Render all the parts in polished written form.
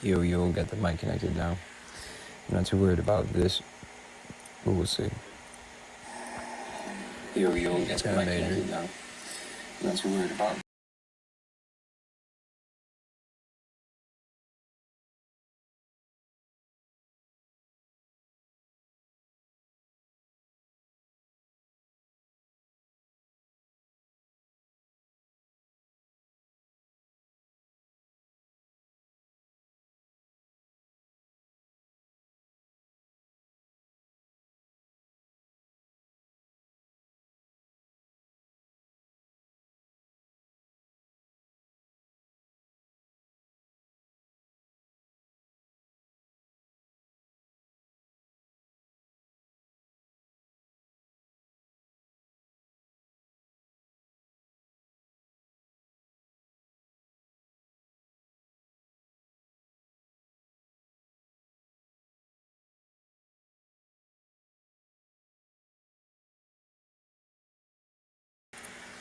Yo, got the mic connected now. I'm not too worried about this, but we'll see. Yo, got the mic connected now. I'm not too worried about it.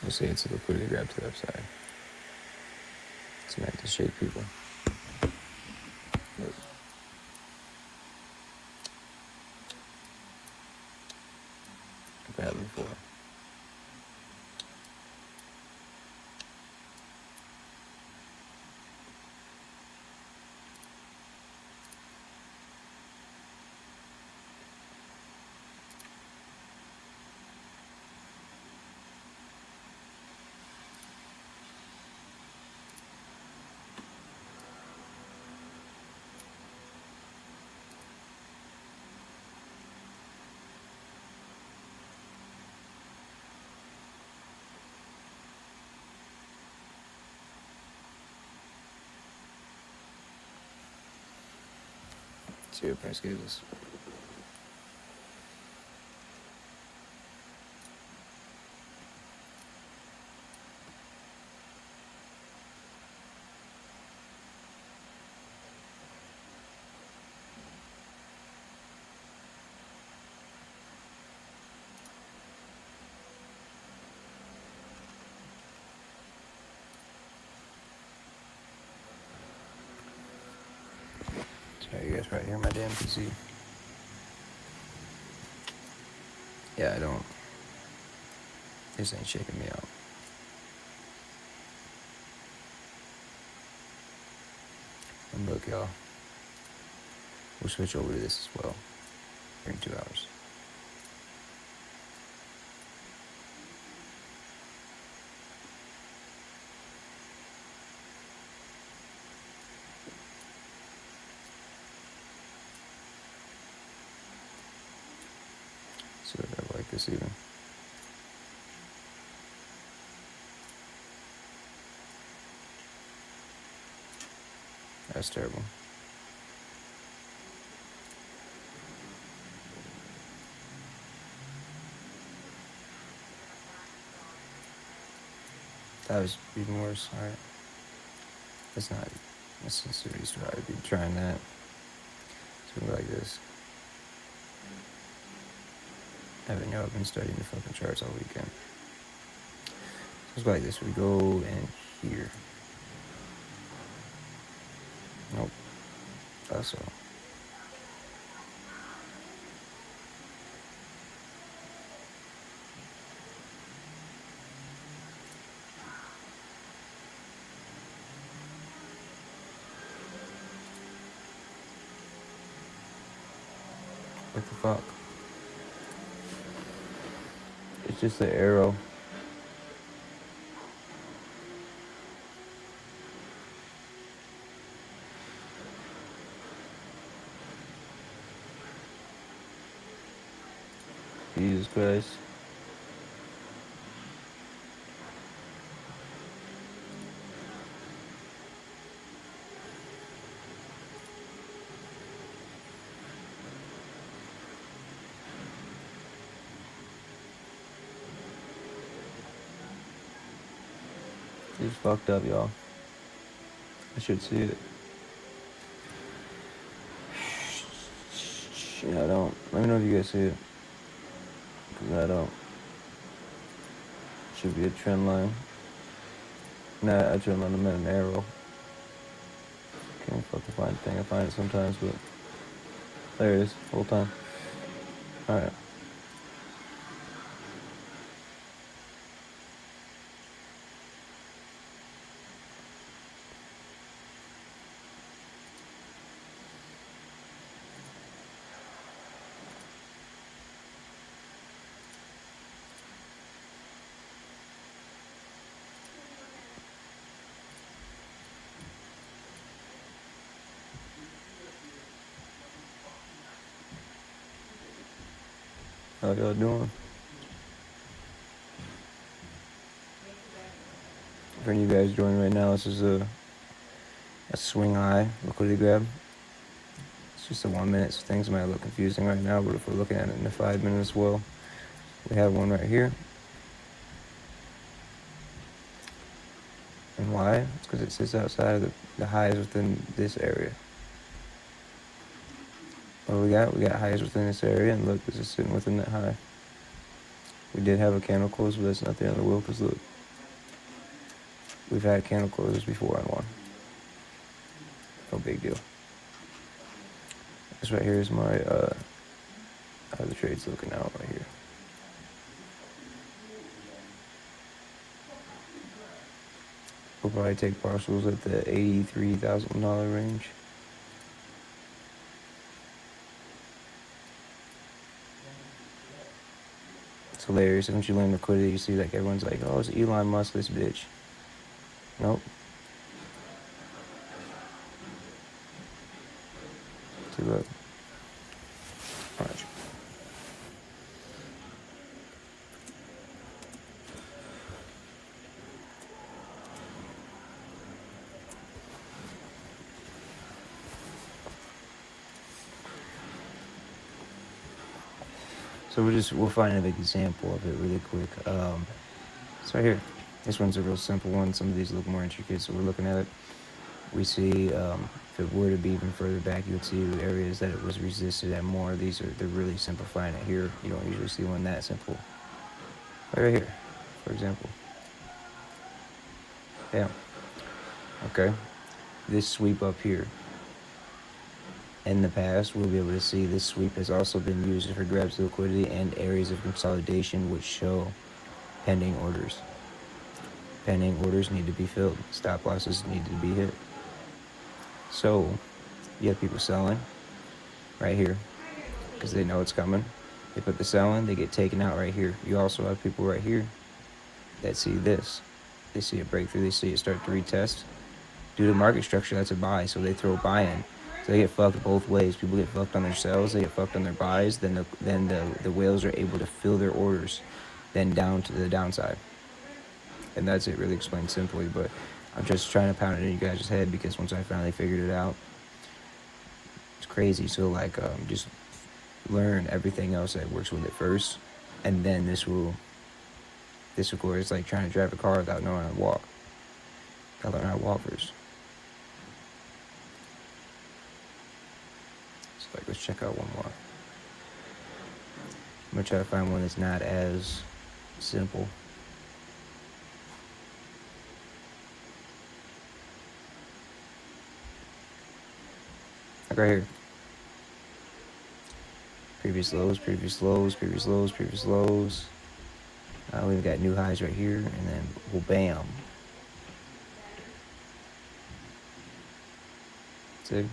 We'll see it's a liquidity grab to the upside. It's meant to shake people. Look. I've had it before. See what price gives us. Sorry, you guys right here, my damn PC. Yeah, I don't. This ain't shaking me out. And look, y'all. We'll switch over to this as well. In 2 hours. See if I like this even. That's terrible. That was even worse. Alright. That's not. That's a serious try. I'd be trying that. Something like this. I've been studying the fucking charts all weekend. Just like this. We go in here. Nope. That's all. What the fuck? It's just an arrow. Jesus Christ. He's fucked up, y'all. I should see it. Yeah, I don't. Let me know if you guys see it. Because I don't. Should be a trend line. Nah, a trend line. I meant an arrow. Can't fucking find the thing. I find it sometimes, but there it is, whole time. Alright. How y'all doing? For any of you guys joining right now, this is a swing high liquidity grab. It's just a 1 minute, so things might look confusing right now, but if we're looking at it in the 5 minutes, well, we have one right here. And why? It's because it sits outside of the highs within this area. What do we got? We got highs within this area, and look, this is sitting within that high. We did have a candle close, but that's not the end of the world, because look, we've had candle closes before on one. No big deal. This right here is my, how the trade's looking out right here. We'll probably take partials at the $83,000 range. It's hilarious. Once you learn liquidity, you see like everyone's like, oh, it's Elon Musk, this bitch. Nope. See, look. Watch. So we'll find a big example of it really quick. It's right here. This one's a real simple one. Some of these look more intricate, so we're looking at it. We see if it were to be even further back, you would see areas that it was resisted at more. They're really simplifying it here. You don't usually see one that simple. Right here, for example. Yeah. Okay. This sweep up here. In the past, we'll be able to see this sweep has also been used for grabs of liquidity and areas of consolidation which show pending orders. Pending orders need to be filled. Stop losses need to be hit. So, you have people selling right here because they know it's coming. They put the sell in, they get taken out right here. You also have people right here that see this. They see a breakthrough, they see it start to retest. Due to market structure, that's a buy, so they throw a buy in. So they get fucked both ways. People get fucked on their sells, they get fucked on their buys, then the whales are able to fill their orders, then down to the downside. And that's it, really explained simply, but I'm just trying to pound it in you guys' head because once I finally figured it out, it's crazy. So like, just learn everything else that works with it first, and then this will go. It's like trying to drive a car without knowing how to walk. Gotta learn how to walk first. So like, let's check out one more. I'm gonna try to find one that's not as simple. Like right here. Previous lows, previous lows, previous lows, previous lows. We've got new highs right here, and then well, bam. See?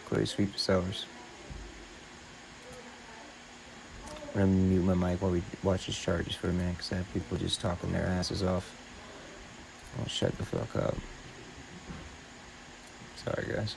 Clearly sweep the sellers. I'm gonna mute my mic while we watch this chart just for a minute, because I have people just talking their asses off. I'll shut the fuck up. Sorry, guys.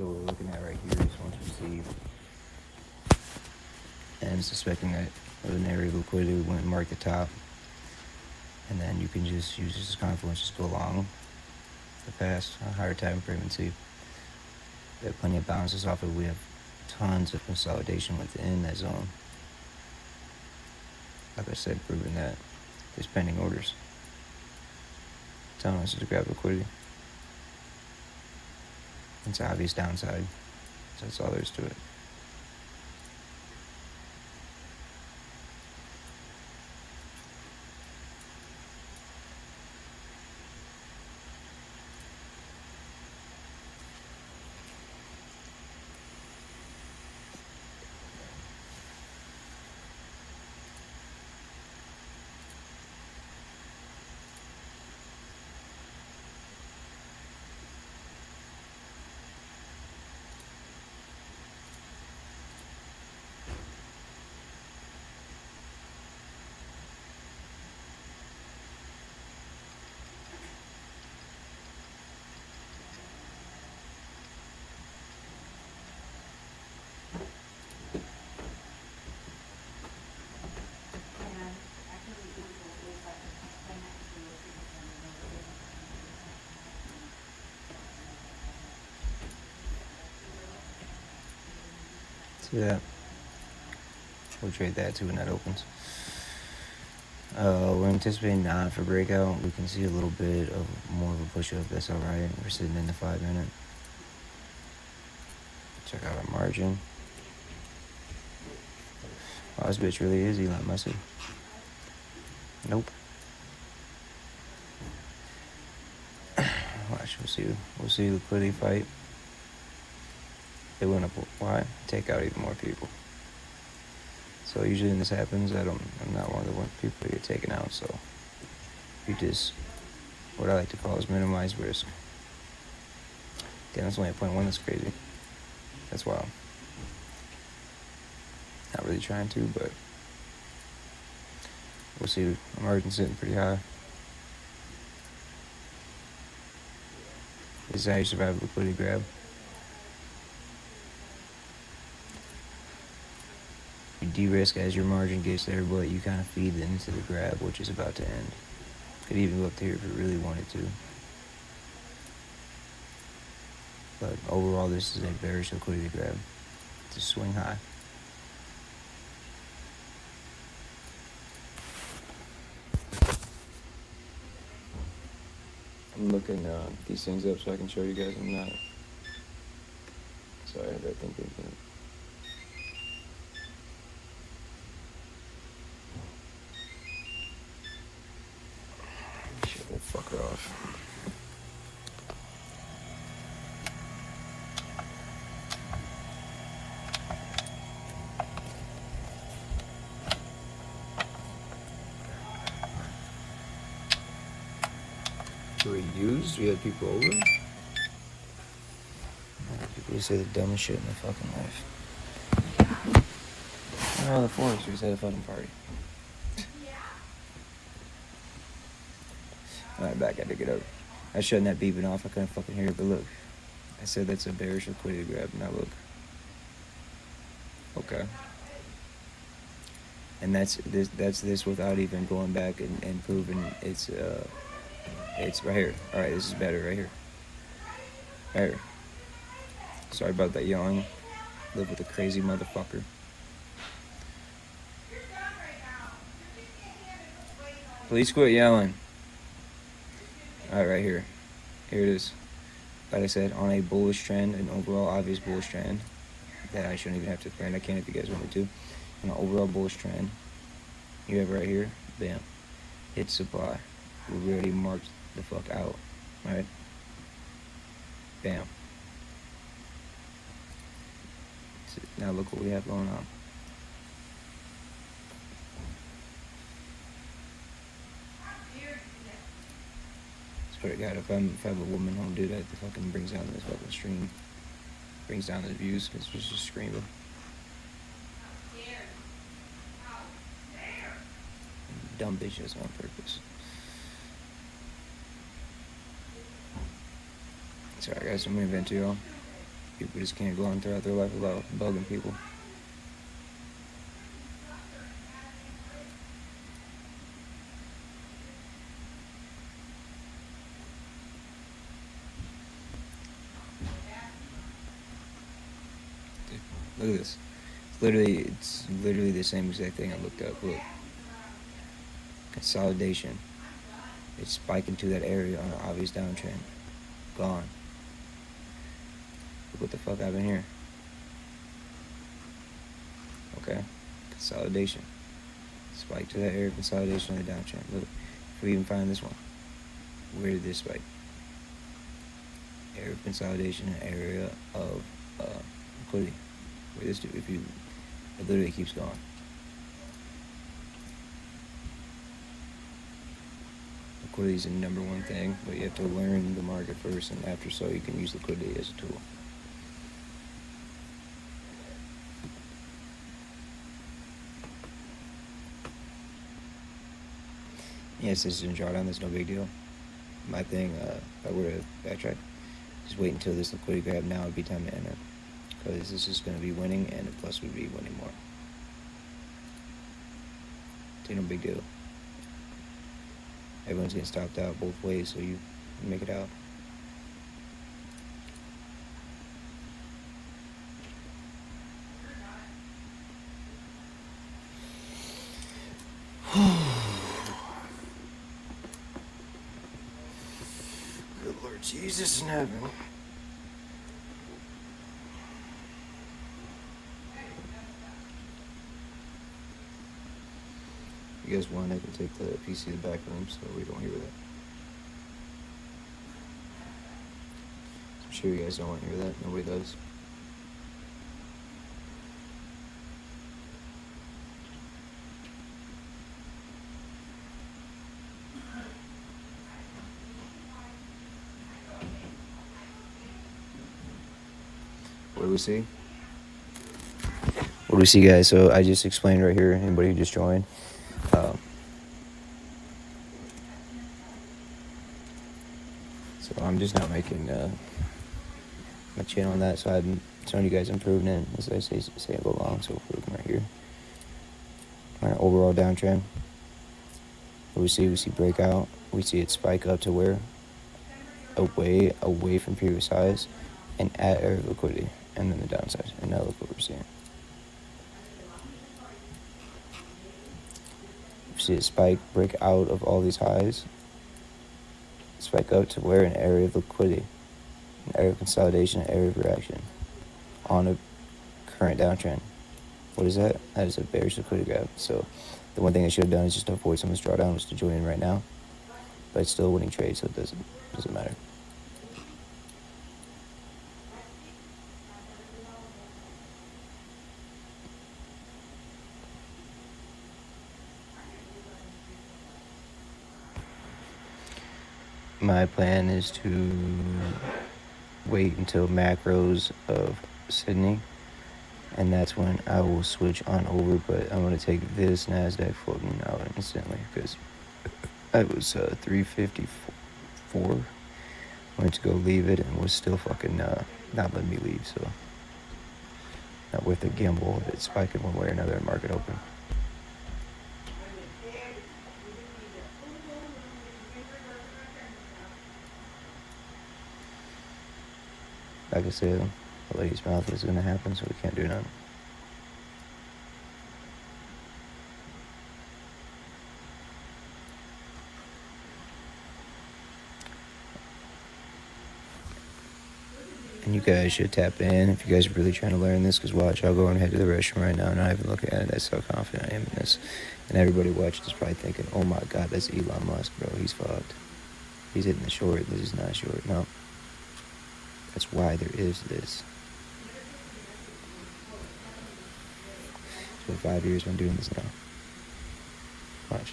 So what we're looking at right here is once received and suspecting that an area of liquidity, we went and mark the top, and then you can just use this as confluence, just go along the past a higher time frame and see. We have plenty of bounces off it. We have tons of consolidation within that zone. Like I said, proving that there's pending orders. Telling us to grab liquidity. It's an obvious downside. So that's all there is to it. See that? We'll trade that too when that opens. We're anticipating not for breakout. We can see a little bit of more of a push up. That's alright. We're sitting in the 5 minute. Check out our margin. Oh, this bitch really is Elon Musk. Nope. Watch, we'll see liquidity fight. They went up. Why? Take out even more people. So usually when this happens, I'm not one of the people that get taken out. So you just, what I like to call is minimize risk. Damn, that's only a 0.1. That's crazy. That's wild. Not really trying to, but we'll see. The margin's sitting pretty high. This is how you survive a liquidity grab. You de-risk as your margin gets there, but you kind of feed into the grab, which is about to end. Could even go up to here if it really wanted to. But overall, this is a bearish liquidity grab. It's a swing high. I'm looking these things up so I can show you guys I'm not. Sorry, I think they can. Shut that fucker off. Were used? We had people over? People who say the dumbest shit in their fucking life. Oh, the Foresters had a fucking party. Alright, back, I had to get up. I was shutting that beeping off, I couldn't fucking hear it, but look. I said that's a bearish liquidity grab, now look. Okay. And that's this without even going back and proving it's right here. Alright, this is better right here. Right here. Sorry about that yelling. Live with a crazy motherfucker. Please quit yelling. Alright, right here. Here it is. Like I said, on a bullish trend, an overall obvious bullish trend that I shouldn't even have to print. I can if you guys want me to. On an overall bullish trend, you have right here, bam, hit supply. We already marked the fuck out, right? Bam. So now look what we have going on. Swear to God, if I have a woman home do that, the fucking brings down this fucking stream. Brings down the views, because it's just screaming. Dumb bitches on purpose. Sorry guys, I'm gonna vent to y'all. People just can't go on throughout their life without bugging people. Look at this. It's literally the same exact thing I looked up. Look. Consolidation. It's spiking to that area on an obvious downtrend. Gone. Look what the fuck happened here. Okay. Consolidation. Spike to that area, consolidation on the downtrend. Look. If we even find this one. Where did this spike? Area of consolidation, area of liquidity. Where this do? If you, it literally keeps going. Liquidity is the number one thing, but you have to learn the market first, and after so you can use liquidity as a tool. Yes, this is in drawdown. That's no big deal. My thing, if I were to backtrack, just wait until this liquidity grab. Now would be time to enter, because this is going to be winning, and the plus would be winning more. It's no big deal. Everyone's getting stopped out both ways, so you make it out. Good Lord Jesus in heaven. If you guys want, I can take the PC to the back room so we don't hear that. I'm sure you guys don't want to hear that. Nobody does. What do we see? What do we see, guys? So I just explained right here. Anybody who just joined. So I'm just not making my channel on that, so I'm showing you guys improvement as I say I go along. So improvement right here. Our overall downtrend. What we see breakout. We see it spike up to where? Away from previous highs and at area of liquidity, and then the downside. And now look what we're seeing. We see it spike, break out of all these highs, spike up to where? An area of liquidity, an area of consolidation, an area of reaction on a current downtrend. What is that? That is a bearish liquidity grab. So the one thing I should have done is just to avoid some of this drawdown, was to join in right now. But it's still a winning trade, so it doesn't matter. My plan is to wait until macros of Sydney, and that's when I will switch on over. But I'm going to take this NASDAQ floating out instantly, because I was 354. I went to go leave it and was still fucking not letting me leave, so not worth the gamble of it spiking one way or another in market open. Like I said, the lady's mouth is going to happen, so we can't do nothing. And you guys should tap in if you guys are really trying to learn this, because watch, I'll go and head to the restroom right now and not even looking at it. That's how confident I am in this. And everybody watching is probably thinking, oh my god, that's Elon Musk, bro. He's fucked. He's hitting the short. This is not short. No. That's why there is this. So 5 years I'm doing this now. Watch.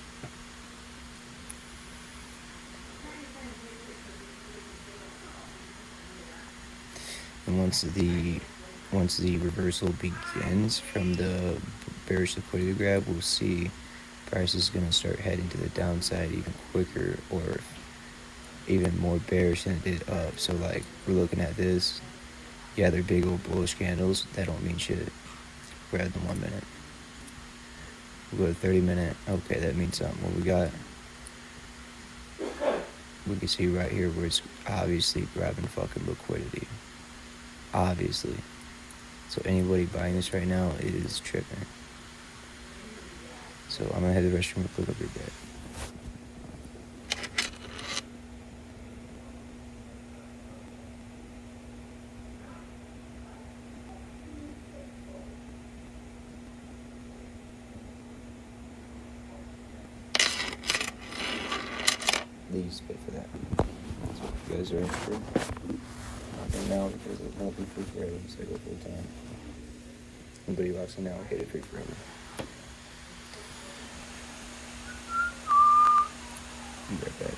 And once the reversal begins from the bearish liquidity grab, we'll see prices going to start heading to the downside even quicker, or even more bearish than it did up. So like, we're looking at this, Yeah, they're big old bullish candles. That don't mean shit. Grab them 1 minute. We'll go to 30-minute. Okay, that means something. What we got? We can see right here where it's obviously grabbing fucking liquidity. Obviously. So anybody buying this right now is tripping. So I'm gonna head to the restroom and click up your bet. They used to pay for that. So if you guys are interested, not right now because it won't be free forever, so I go full time. Anybody walks in now, I'll get it free forever. Be right back.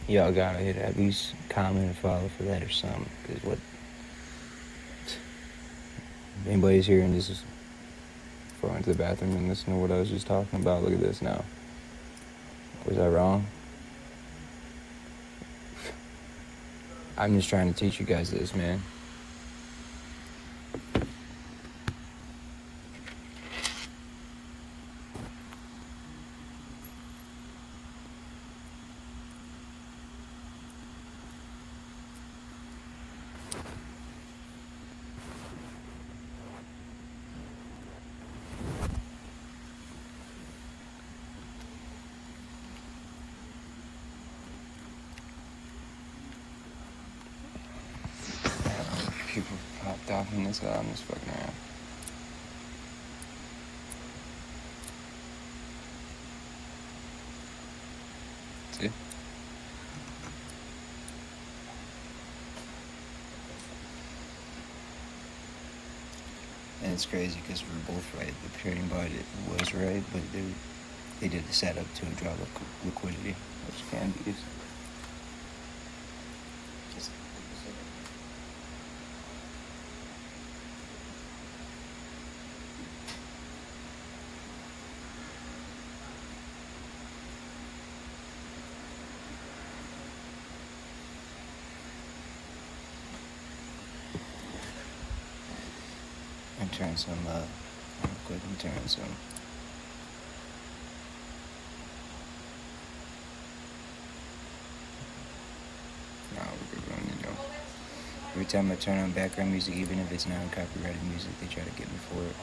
Y'all gotta hit at least comment and follow for that or something. Cause what if anybody's here and this is going to the bathroom and listen to what I was just talking about. Look at this now. Was I wrong? I'm just trying to teach you guys this, man. People popped off in this fucking around. See? And it's crazy because we're both right. The trading body was right, but they did the setup to draw liquidity, which can be used. turn some up. Go ahead and turn some. No, we're good on it though. Every time I turn on background music, even if it's non-copyrighted music, they try to get me for it.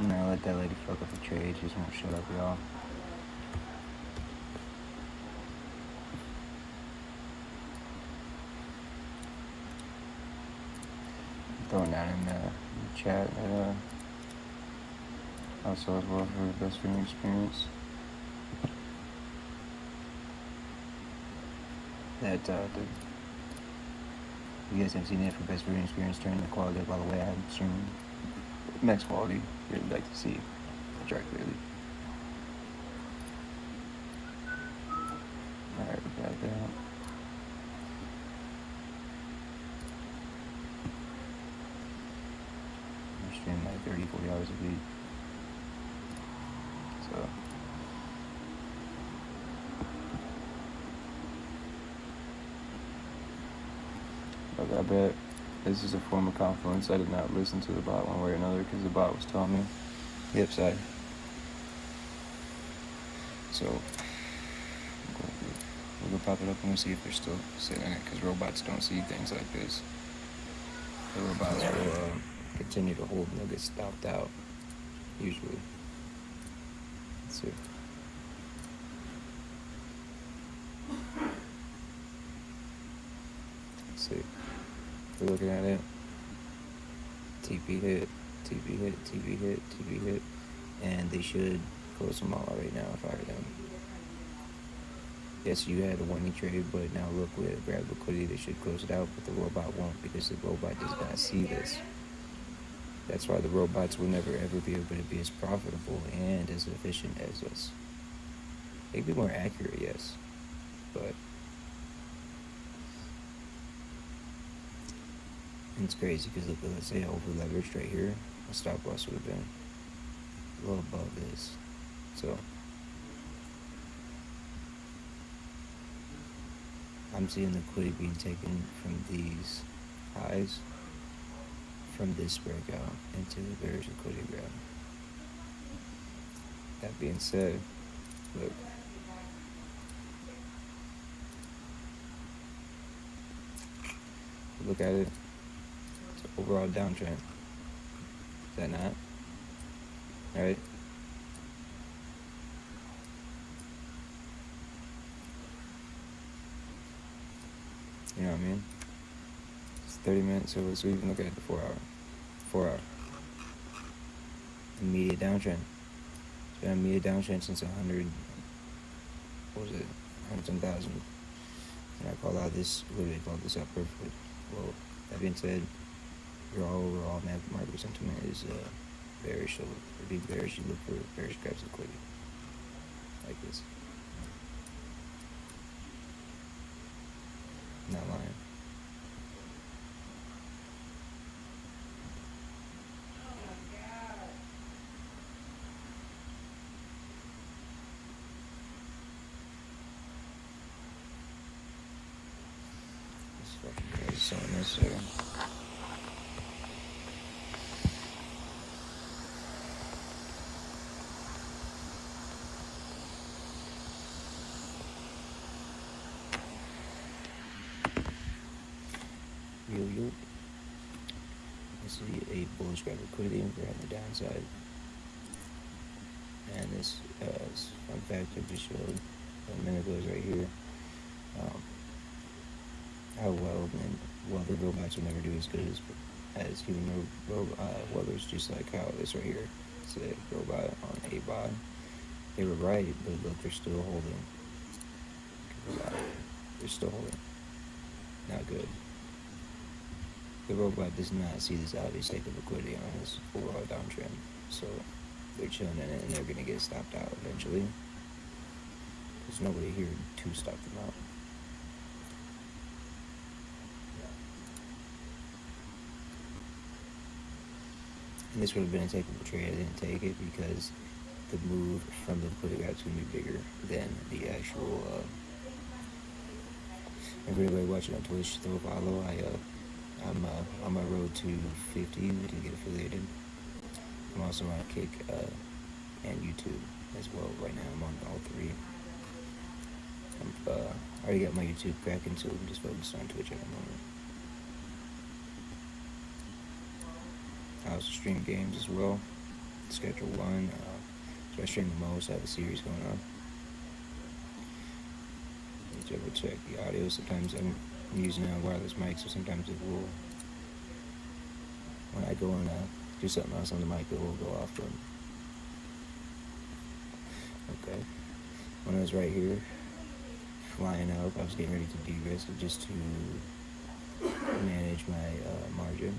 No, let that lady fuck up the trade. Just won't shut up, y'all. Throwing down in the chat that also as well for the best viewing experience. That you guys have seen it for best viewing experience. Turn the quality up all the way. I haven't streamed max quality. You'd like to see the track clearly. Alright, we got that. I'm streaming like 30-40 hours a week. So I bet this is a form of confluence. I did not listen to the bot one way or another because the bot was telling me the upside. So we'll go pop it up and we'll see if they're still sitting in it, because robots don't see things like this. The robots will continue to hold and they'll get stopped out, usually. Let's see. Let's see. We're looking at it. TP hit, TP hit, TP hit, TP hit, and they should close them all out right now if I were them. Yes, you had a warning trade, but now look, with grab liquidity, they should close it out, but the robot won't, because the robot does not see this. That's why the robots will never ever be able to be as profitable and as efficient as us. They'd be more accurate, yes, but it's crazy because look, let's say I over leveraged right here, my stop loss would have been a little above this. So I'm seeing liquidity being taken from these highs, from this breakout into the bearish liquidity grab. That being said, look at it. It's an overall downtrend. Is that not? Right? You know what I mean? It's 30 minutes, so let's even look at the 4 hour. 4 hour. Immediate downtrend. It's been an immediate downtrend since 100, what was it? 100,000. And I call out this, literally called this out perfectly. Well, that being said, your overall market sentiment is bearish. So to be bearish, you look for bearish grabs of liquidity. Like this. Not lying. This fucking guy is so unnecessary. Yo. I see a bullish grab liquidity and we're on the downside. And this fun fact I just showed a minute ago is right here. How well the robots will never do as good as as human webers, just like how this right here said robot on a bot. They were right, but look, they're still holding. They're still holding. Not good. The robot does not see this obvious take of liquidity on this overall downtrend, so they're chilling in it and they're gonna get stopped out eventually. There's nobody here to stop them out. And this would have been a takeable trade. I didn't take it because the move from the liquidity grab is going to be bigger than the actual. If anybody watching on Twitch, throw a follow. I'm on my road to 50 to get affiliated. I'm also on Kick and YouTube as well. Right now, I'm on all three. I already got my YouTube cracking, so I'm just focused on Twitch at the moment. I also stream games as well. Schedule 1. So I stream the most. I have a series going on. Double check the audio. Sometimes I'm using a wireless mic, so sometimes it will, when I go and do something else on the mic, it will go off. Okay. When I was right here, flying up, I was getting ready to de-risk just to manage my margin.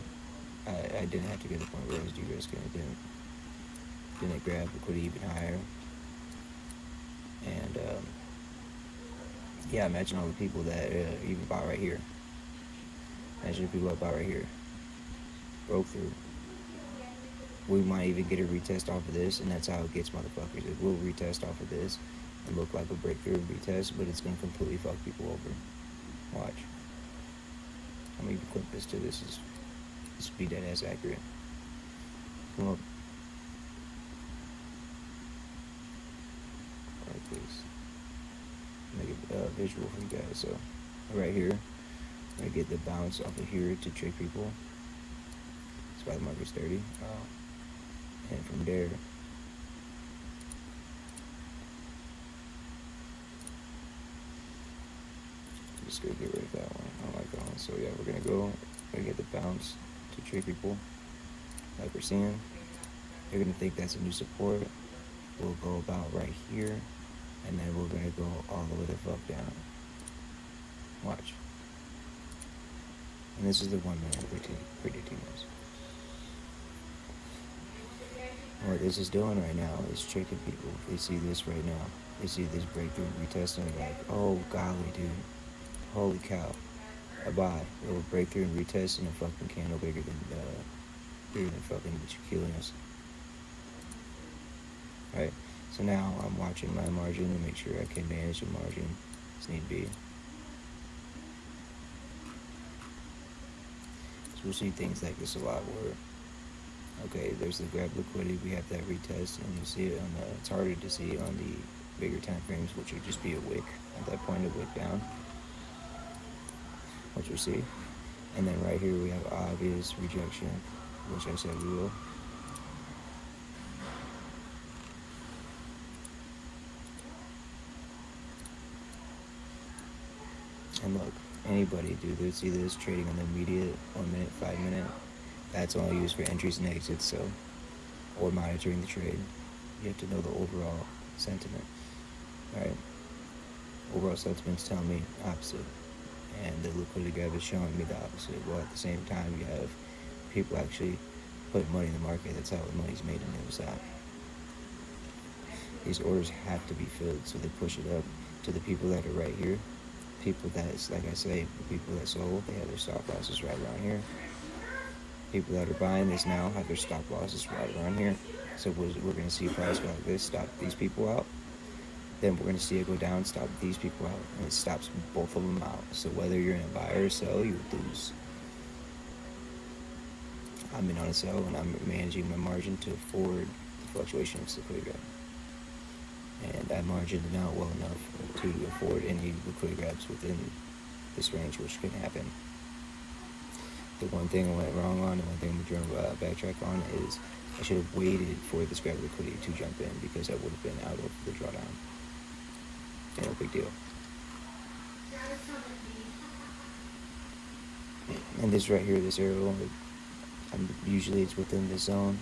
I didn't have to get to the point where I was de-risking. It didn't grab liquidity even higher. And yeah, imagine all the people that even bought right here. Imagine the people that bought right here. Broke through. We might even get a retest off of this, and that's how it gets motherfuckers. It will retest off of this and look like a breakthrough retest, but it's going to completely fuck people over. Watch. I'm going to even clip this to this be dead ass accurate. Come up. Like this. Make it visual for you guys. So right here, I get the bounce off of here to trick people. That's why the market's 30. And from there, just gonna get rid of that one. I don't like that one. So yeah, we're gonna get the bounce to trick people, like we're seeing. They're gonna think that's a new support. We'll go about right here, and then we're gonna go all the way the fuck down. Watch. And this is the 1 minute predicting this. What this is doing right now is tricking people. They see this right now. They see this breakthrough retest and they're like, oh golly, dude. Holy cow. A buy. It will break through and retest in a fucking candle bigger than fucking what you're killing us. Right? So now I'm watching my margin to make sure I can manage the margin as need be. So we'll see things like this a lot where, okay, there's the grab liquidity, we have that retest, and you see it on the, it's harder to see on the bigger time frames, which would just be a wick at that point, a wick down, which we see. And then right here we have obvious rejection, which I said we will. And look, anybody, dude, they see this trading on the immediate 1 minute, 5 minute. That's only used for entries and exits, so, or monitoring the trade. You have to know the overall sentiment, right? Overall sentiment's telling me opposite, and the liquidity grab is showing me the opposite. Well, at the same time, you have people actually putting money in the market. That's how the money's made on the other side. These orders have to be filled, so they push it up to the people that are right here. People that, like I say, people that sold, they have their stop losses right around here. People that are buying this now have their stop losses right around here. So we're going to see a price go like this, stop these people out. Then we're going to see it go down, stop these people out. And it stops both of them out. So whether you're in a buy or sell, you lose. I'm in on a sell, and I'm managing my margin to afford the fluctuation of liquidity grab. And I margined it out well enough to afford any liquidity grabs within this range, which can happen. The one thing I went wrong on, and one thing I'm going to backtrack on, is I should have waited for this grab liquidity to jump in, because I would have been out of the drawdown. No big deal. And this right here, this arrow, Usually it's within the zone.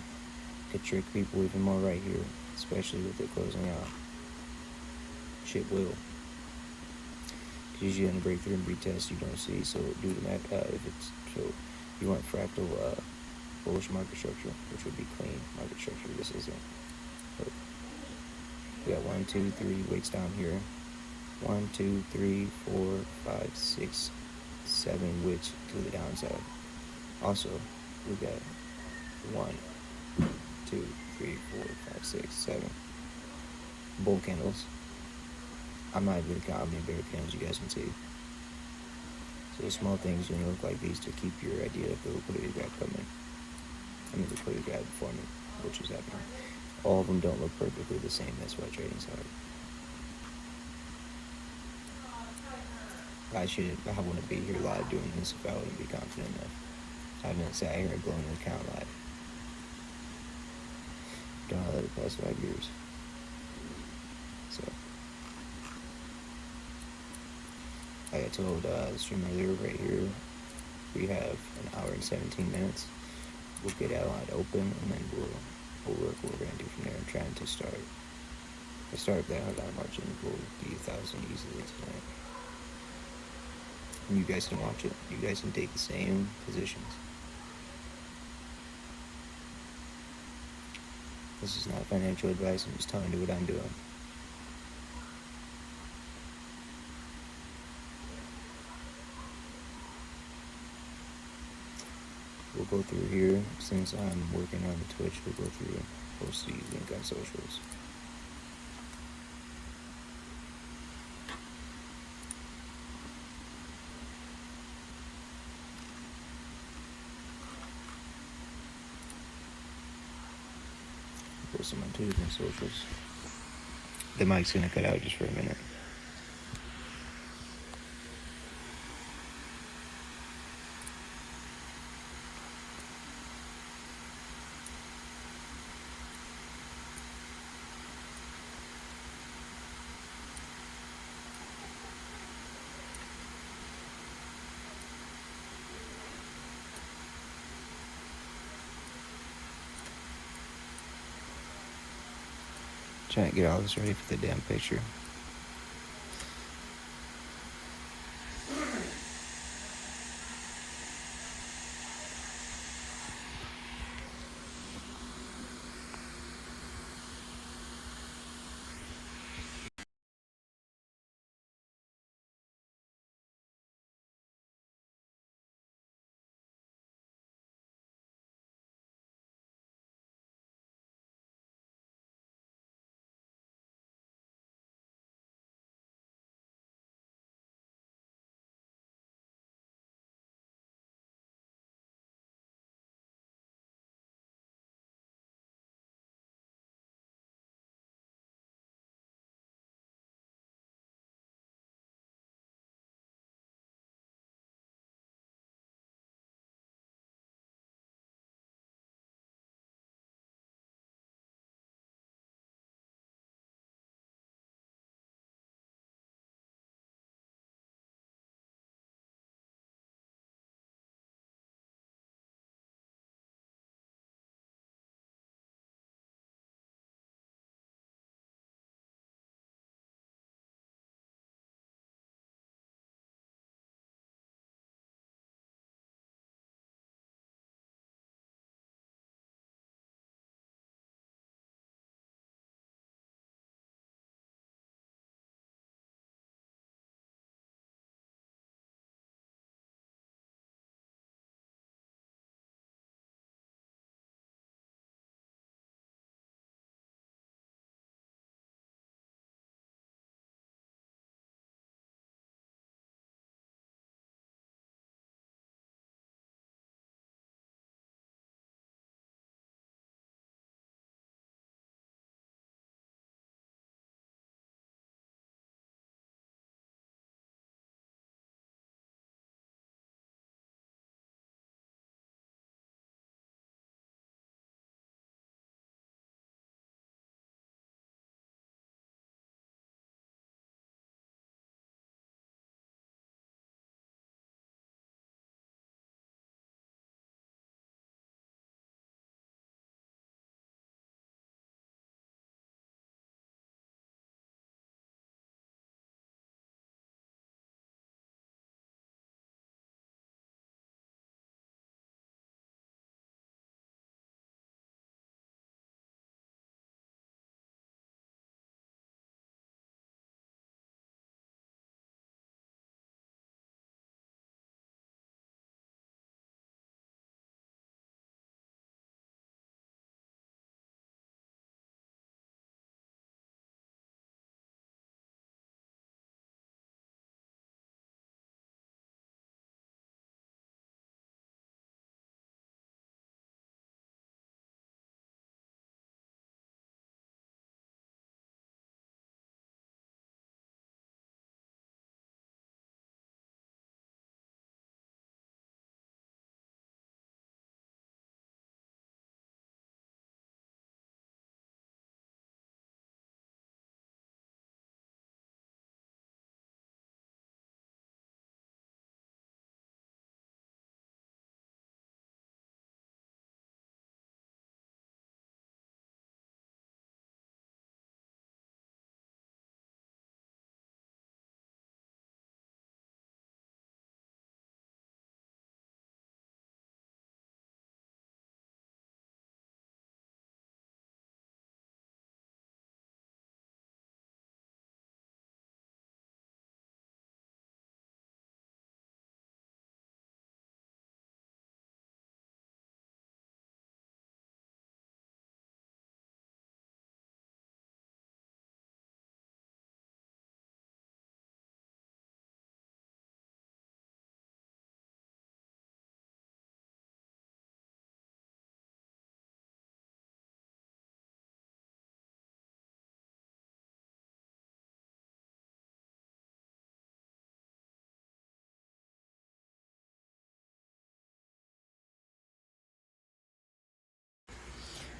Could trick people even more right here, especially with it closing out. Shit will. Usually on a breakthrough and retest you don't see, so do the math. If it's so, you want fractal bullish market structure, which would be clean market structure. This isn't. Look, we got 1, 2, 3 weights down here. 1, 2, 3, 4, 5, 6, 7 wicks to the downside. Also, we got 1, 2, 3, 4, 5, 6, 7 bull candles. I'm not even counting how many bear candles you guys can see. So small things you look like these to keep your idea of the liquidity grab coming. I mean, the liquidity grab forming, which is happening. All of them don't look perfectly the same. That's why trading's hard. I wouldn't be here live doing this if I wouldn't be confident enough. I haven't sat here and blown an account live. Done all that the past 5 years. So, like I told the stream earlier, right here, we have an hour and 17 minutes. We'll get Outline open, and then we'll work what we're gonna do from there. I'm trying to start. I start that Outline marching. We'll be 1,000 easily tonight. And you guys can watch it. You guys can take the same positions. This is not financial advice. I'm just telling you what I'm doing. We'll go through here. Since I'm working on the Twitch, we'll go through and post the link on socials. Post them on 2 different socials. The mic's gonna cut out just for a minute. Trying to get all this ready for the damn picture.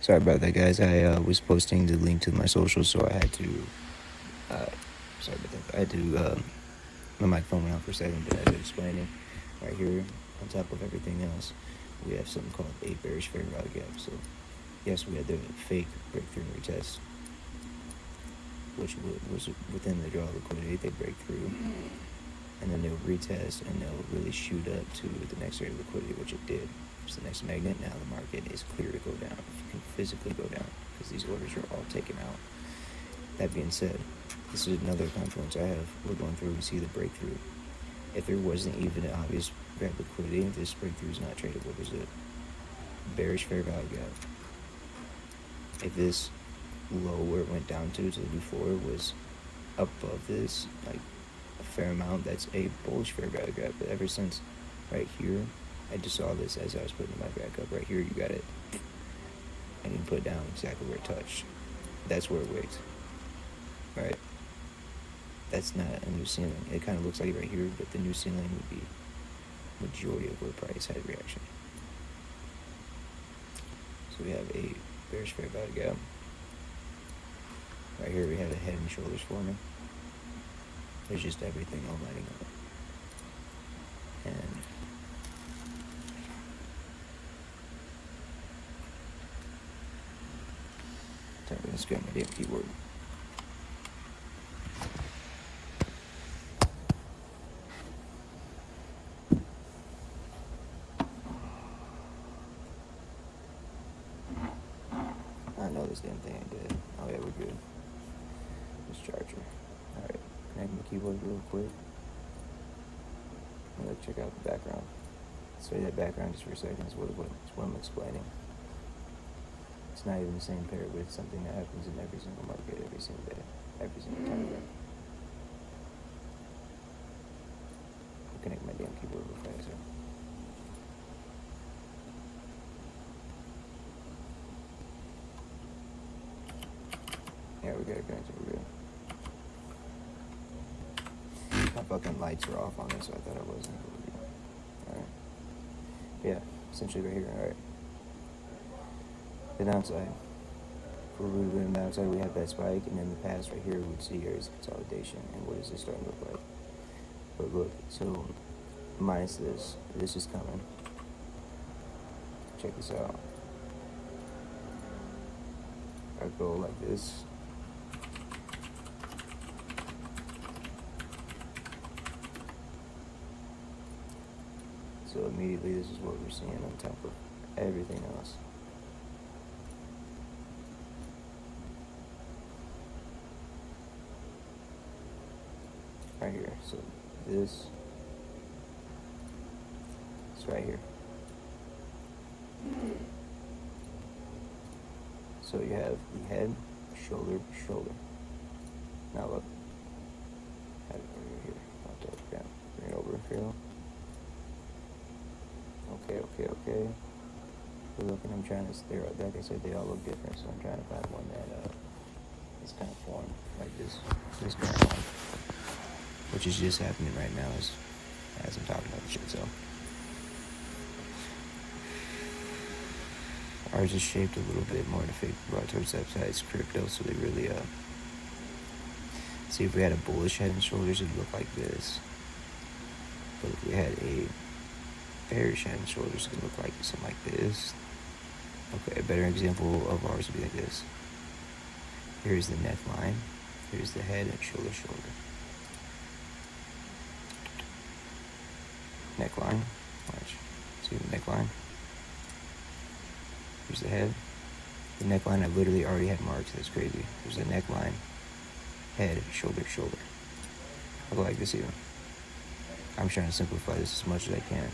Sorry about that, guys. I was posting the link to my socials, so I had to. Sorry about that. I had to. My microphone went out for a second, but I was explaining. Right here, on top of everything else, we have something called a bearish fair value gap. So, yes, we had the fake breakthrough and retest, which was within the draw liquidity. They break through, and then they'll retest, and they'll really shoot up to the next area of liquidity, which it did. It's the next magnet. Now the market is clear to go down. If you can physically go down, because these orders are all taken out. That being said, this is another confluence I have. We're going through, we see the breakthrough. If there wasn't even an obvious grab liquidity, this breakthrough is not tradable. There's a bearish fair value gap. If this low where it went down to the new floor was above this, like a fair amount, that's a bullish fair value gap. But ever since right here, I just saw this as I was putting my back up. Right here, you got it. And you put down exactly where it touched. That's where it wigged. Right? That's not a new ceiling. It kind of looks like it right here, but the new ceiling would be majority of where price had reaction. So we have a bearish fair value gap. Right here we have a head and shoulders forming. There's just everything all lighting up. And let's get my damn keyboard. I know this damn thing ain't dead. Oh yeah, we're good. This charger. Alright, connect my keyboard real quick. I'm gonna check out the background. Study that background just for a second. It's what I'm explaining. It's not even the same pair, but it's something that happens in every single market, every single day, every single time. I'll connect my damn keyboard real fast. Yeah, we got it connected. We're good. My fucking lights were off on this, so I thought I wasn't. Alright. Yeah, essentially right here. Alright. The downside. For root and downside, we have that spike, and in the past right here, we'd see areas of consolidation. And what is this starting to look like? But look, so minus this is coming. Check this out. I go like this. So immediately, this is what we're seeing on top of everything else. Right here. So this is right here. So you have the head, shoulder, shoulder. Now look. Have it over here. I'll take it down. Bring it over here. Okay. We're looking, I'm trying to stare at, like I said, they all look different, so I'm trying to find one that is kind of formed like this kind of one, which is just happening right now as I'm talking about the shit. So ours is shaped a little bit more to fake brought towards the upside. It's crypto, so they really see if we had a bullish head and shoulders, it'd look like this. But if we had a bearish head and shoulders, it could look like something like this. Okay, a better example of ours would be like this. Here's the neckline. Here's the head and shoulder. Neckline. Watch. See the neckline? Here's the head. The neckline I literally already had marked. That's crazy. There's the neckline. Head, shoulder. I go like this even. I'm trying to simplify this as much as I can.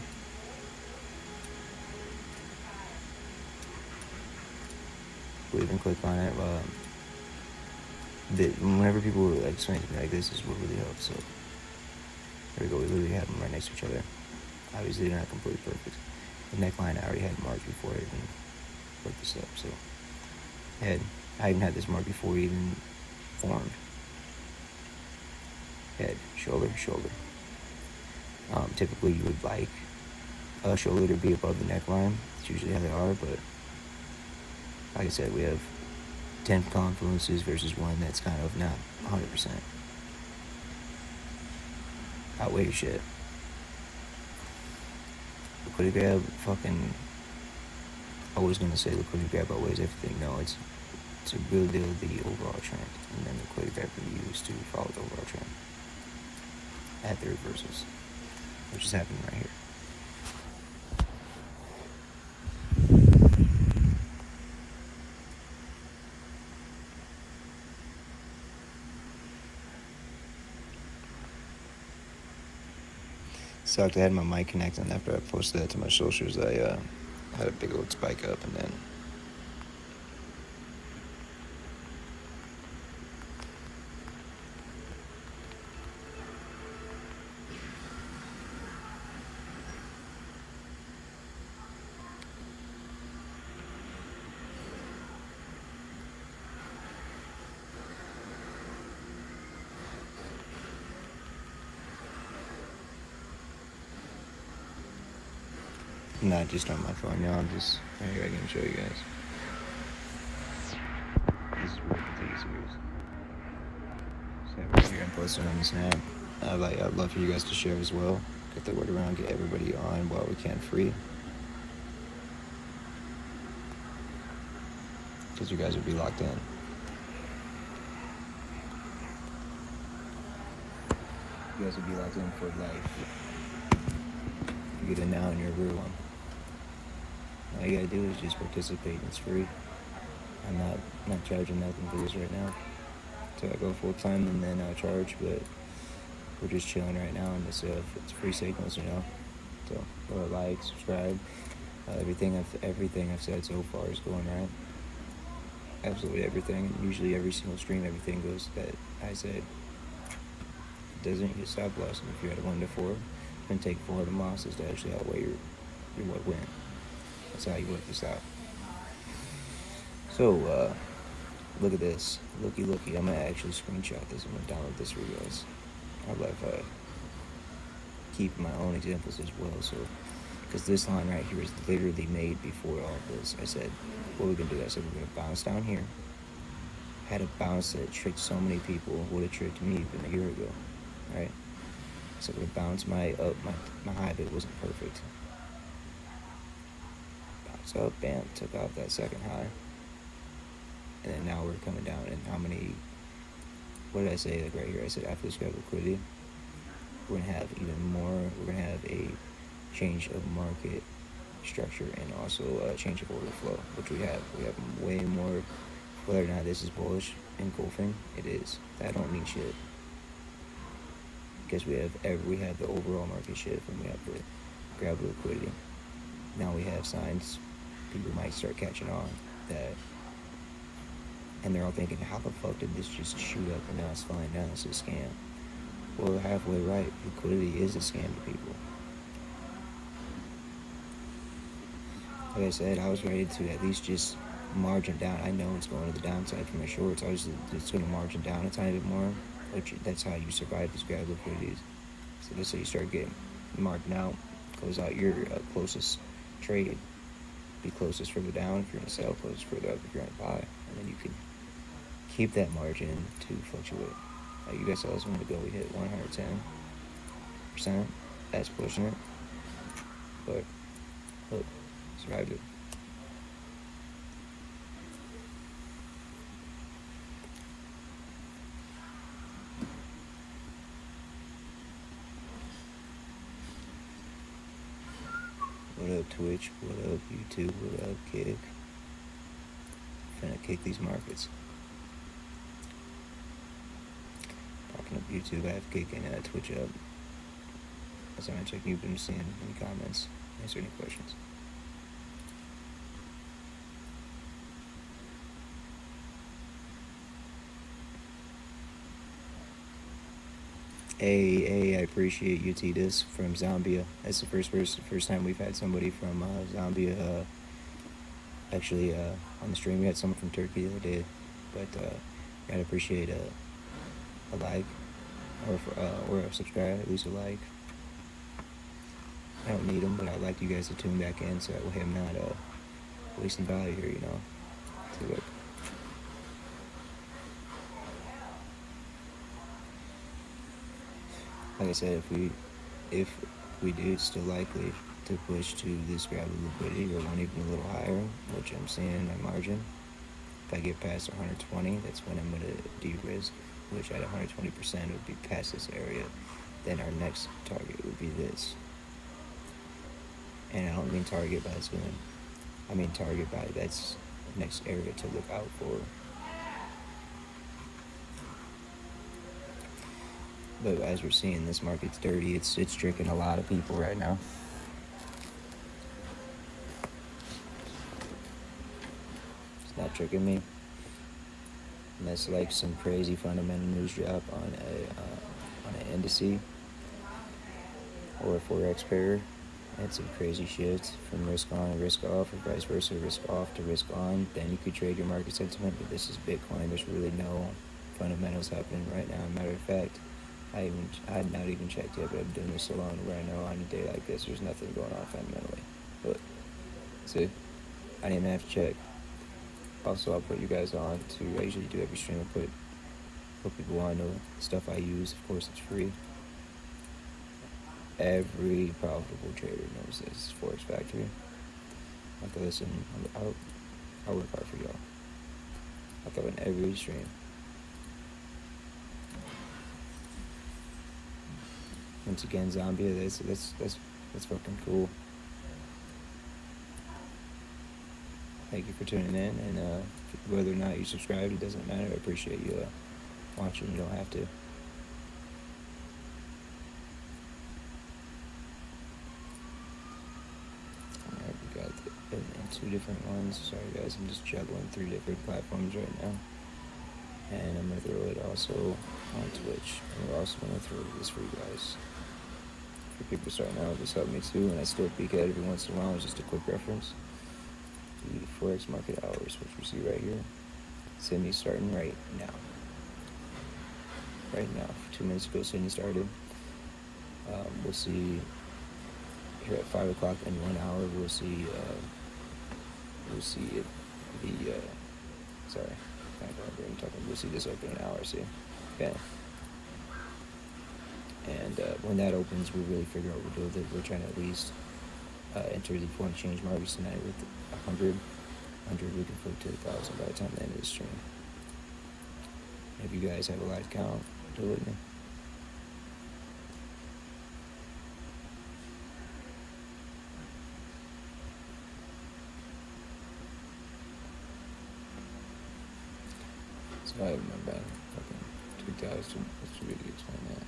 We'll even click on it. Whenever people explain to me like this is what really helps. So there we go. We literally have them right next to each other. Obviously, they're not completely perfect. The neckline I already had marked before I even put this up. So head, I even had this marked before it even formed. Head, shoulder. Typically, you would like a shoulder to be above the neckline. It's usually how they are, but like I said, we have 10 confluences versus one that's kind of not 100%. Outweigh your shit. Liquidity grab, fucking, always gonna say liquidity grab outweighs everything. No, it's a real deal the overall trend, and then liquidity grab can be used to follow the overall trend at the reversals, which is happening right here. Sucked. I had my mic connected, and after I posted that to my socials, I had a big old spike up, and then not just on my phone, y'all. I'm just here. I can show you guys. This is real continuous series. So right here, I'm posting on the Snap. I'd love for you guys to share as well. Get the word around. Get everybody on while we can free. Because you guys would be locked in. You guys would be locked in for life. You get it now and you're a real one. All you gotta do is just participate. It's free. I'm not charging nothing for this right now. So I go full time and then I'll charge, but we're just chilling right now, and it's free signals, you know. So go like, subscribe. Everything I've said so far is going right. Absolutely everything. Usually every single stream, everything goes that I said. Doesn't you stop loss? If you're at a 1 to 4, you can take 4 of the losses to actually outweigh your what win. That's how you work this out. So look at this. Looky. I'm gonna actually screenshot this. I'm gonna download this for you guys. I'll let keep my own examples as well. So, because this line right here is literally made before all this. I said, what we're gonna do? I said we're gonna bounce down here. Had a bounce that tricked so many people. Would have tricked me even a year ago, right? So we bounce my high bid wasn't perfect. Bounce up, bam, took off that second high. And then now we're coming down, and how many, what did I say, like right here? I said after this grab liquidity, we're going to have even more, we're going to have a change of market structure and also a change of order flow, which we have. We have way more, whether or not this is bullish engulfing, it is. That don't mean shit. Because we have the overall market shift, and we have the grab liquidity. Now we have signs, people might start catching on that, and they're all thinking, how the fuck did this just shoot up and now it's falling down? It's a scam. Well, we're halfway right. Liquidity is a scam to people. Like I said, I was ready to at least just margin down. I know it's going to the downside for my shorts. I was just going to margin down a tiny bit more. Which that's how you survive these grab liquidities. So this is how you start getting marked out, close out your closest trade. Be closest further down if you're gonna sell, closest further up if you're gonna buy, and then you can keep that margin to fluctuate. You guys saw this one ago. We hit 110%. That's pushing it, but look, survived it. What up, Twitch? What up, YouTube? What up, Kick? Finna kick these markets. Talking up YouTube, I have Kick and Twitch up. That's how I'm checking. You've been seeing any comments, answer any questions. Hey, I appreciate UT this from Zambia. That's the first time we've had somebody from Zambia actually on the stream. We had someone from Turkey the other day, but I'd appreciate a like or a subscribe, at least a like. I don't need them, but I'd like you guys to tune back in so that way I'm not wasting value here, you know. like I said, if we do, it's still likely to push to this grab of liquidity or one even a little higher, which I'm seeing in my margin. If I get past 120, that's when I'm going to de-risk, which at 120% would be past this area. Then our next target would be this. And I don't mean target by I mean target by that's the next area to look out for. But as we're seeing, this market's dirty. It's tricking a lot of people right now. It's not tricking me. Unless like some crazy fundamental news drop on an indice or a forex pair. Had some crazy shifts from risk on to risk off, or vice versa, risk off to risk on. Then you could trade your market sentiment. But this is Bitcoin. There's really no fundamentals happening right now. Matter of fact, I had not even checked yet, but I'm doing this so long where I know on a day like this, there's nothing going on fundamentally. But see, I didn't even have to check. Also, I'll put you guys on to. I usually do every stream. I put people on the stuff I use. Of course, it's free. Every profitable trader knows this. Forex Factory. I have to listen. I'll work hard for y'all. I'll throw in every stream. Once again, Zambia, that's fucking cool. Thank you for tuning in, and whether or not you subscribe, it doesn't matter. I appreciate you watching. You don't have to. Alright, we got two different ones. Sorry guys, I'm just juggling 3 different platforms right now. And I'm going to throw it also on Twitch. And we're also going to throw this for you guys. For people starting out, this helped me too, and I still peek at it every once in a while. It's just a quick reference. The Forex market hours, which we see right here. Sydney starting right now. Right now. 2 minutes ago, Sydney started. We'll see here at 5 o'clock in 1 hour. We'll see it be. Sorry. We'll see this open in an hour, see? Okay. And when that opens, we really figure out what we'll do with it. We're trying to at least enter the foreign exchange markets tonight with 100. We can flip to 1,000 by the time the end of the stream. If you guys have a live count, do it with me. So I remember fucking 2,000. Let's really explain that.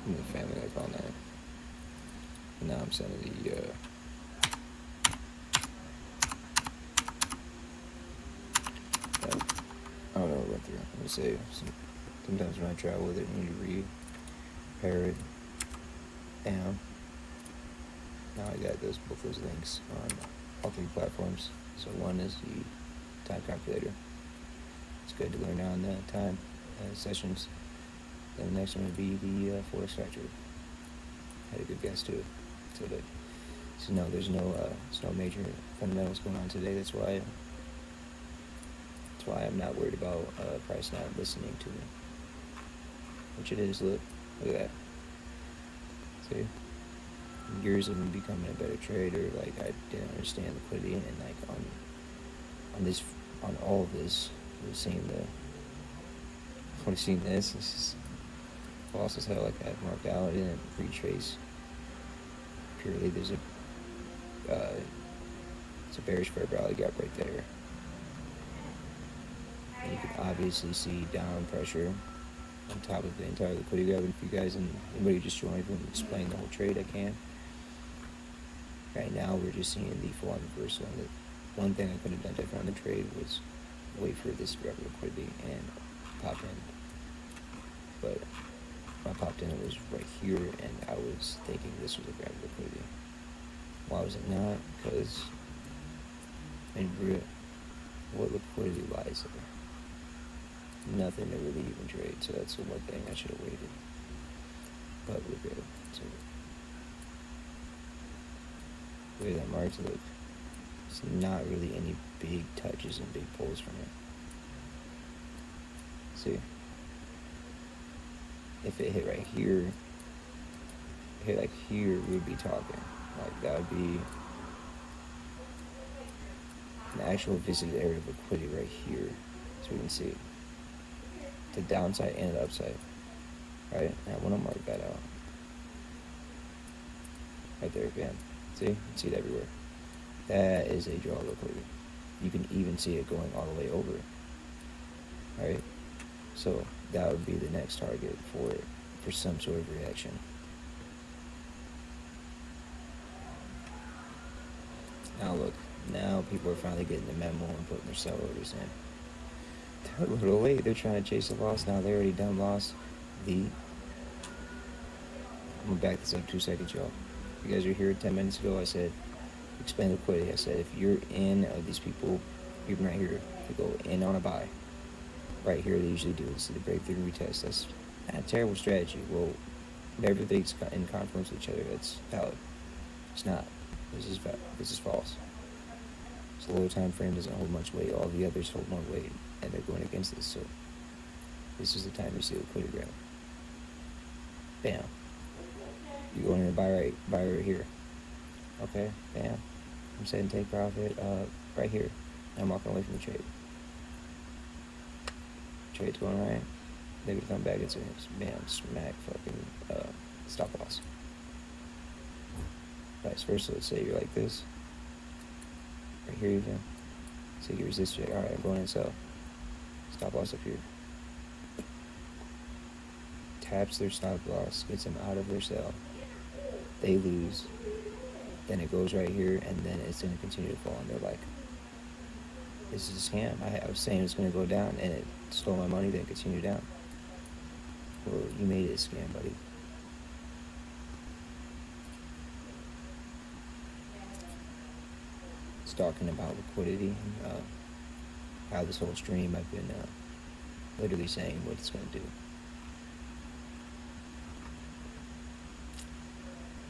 I'm the family like all night. And now I'm sending the I don't know what I went through. I'm gonna say sometimes when I travel with it, you need to repair it. And now I got both those links on all 3 platforms. So one is the time calculator. It's good to learn down the time sessions. Then the next one would be the Forex Factory. Had a good guess too. So no, there's no major fundamentals going on today. That's why I'm not worried about price not listening to me. Which it is. Look at that. See? Years of me becoming a better trader, like I didn't understand liquidity, and like on all of this, we're seeing this. It's just false as hell. Like I had marked out, I didn't retrace. Purely, there's it's a bearish fair value gap right there. And you can obviously see down pressure on top of the entire liquidity gap. And if you guys and anybody just joined, if you want to explain the whole trade, I can. Right now, we're just seeing the full on reversal. And the one thing I could have done different on the trade was wait for this grab of liquidity and pop in. But when I popped in, it was right here, and I was thinking this was a grab of liquidity. Why was it not? Because what liquidity lies there? Nothing to really even trade, so that's the one thing I should have waited. But we're good. So, the way that marks look, it's not really any big touches and big pulls from it. See? if it hit right here, hit like here, we'd be talking. Like that would be an actual visited area of liquidity right here, so we can see the downside and the upside. Right, and I want to mark that out. Right there, bam. See? You can see it everywhere. That is a draw liquidity. You can even see it going all the way over. Right? So that would be the next target for some sort of reaction. Now look, now people are finally getting the memo and putting their sell orders in. They're a little late. They're trying to chase a loss. Now they already done lost the... I'm going to back this up 2 seconds, y'all. You guys were here 10 minutes ago. I said, explain liquidity. I said, if you're in, these people, even right here, they go in on a buy. Right here, they usually do this. The breakthrough retest. That's not a terrible strategy. Well, everything's in confluence with each other. That's valid. It's not. This is false. So the lower time frame doesn't hold much weight. All the others hold more weight, and they're going against this. So this is the time you see liquidity grab. Bam. You go in and buy right here. Okay, bam. I'm setting take profit right here. I'm walking away from the trade. Trade's going right. They're gonna come back into bam, smack fucking stop loss. Vice versa, let's say you're like this. Right here even. So you resist it. Alright, I'm going in sell. Stop loss up here. Taps their stop loss, gets them out of their sell. They lose. Then it goes right here, and then it's going to continue to fall. And they're like, this is a scam. I was saying it's going to go down, and it stole my money, then continue down. Well, you made it a scam, buddy. It's talking about liquidity, how this whole stream I've been literally saying what it's going to do.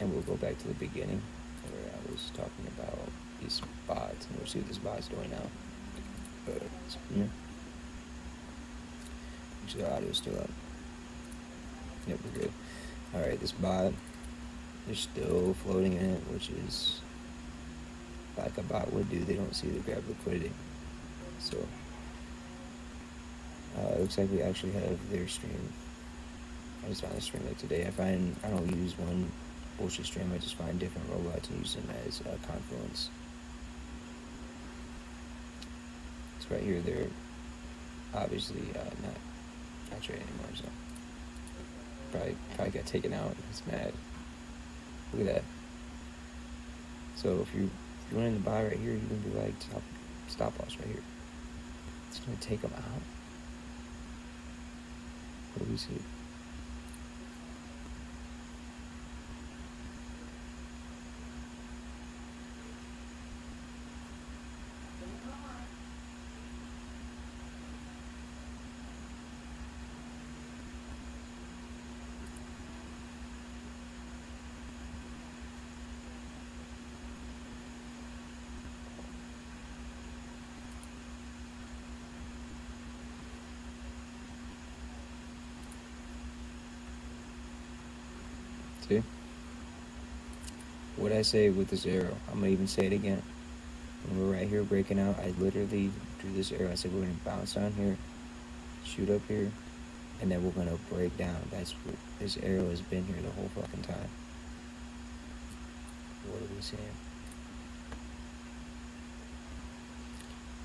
And we'll go back to the beginning where I was talking about these bots, and we'll see what this bot's doing now. Yeah. Actually, the audio's still up. Yep, we're good. Alright, this bot, they're still floating in it, which is like a bot would do. They don't see the grab liquidity. So, it looks like we actually have their stream. I just found the stream like today. I don't use one bullshit stream. I just find different robots and use them as Confluence. So right here, they're obviously not trading anymore. So probably got taken out. It's mad. Look at that. So if you went in to buy right here, you can be like stop loss right here. It's gonna take them out. What do we see? See? What I say with this arrow, I'm gonna even say it again. When we're right here breaking out, I literally drew this arrow. I said we're gonna bounce down here, shoot up here, and then we're gonna break down. That's what this arrow has been here the whole fucking time. What are we saying?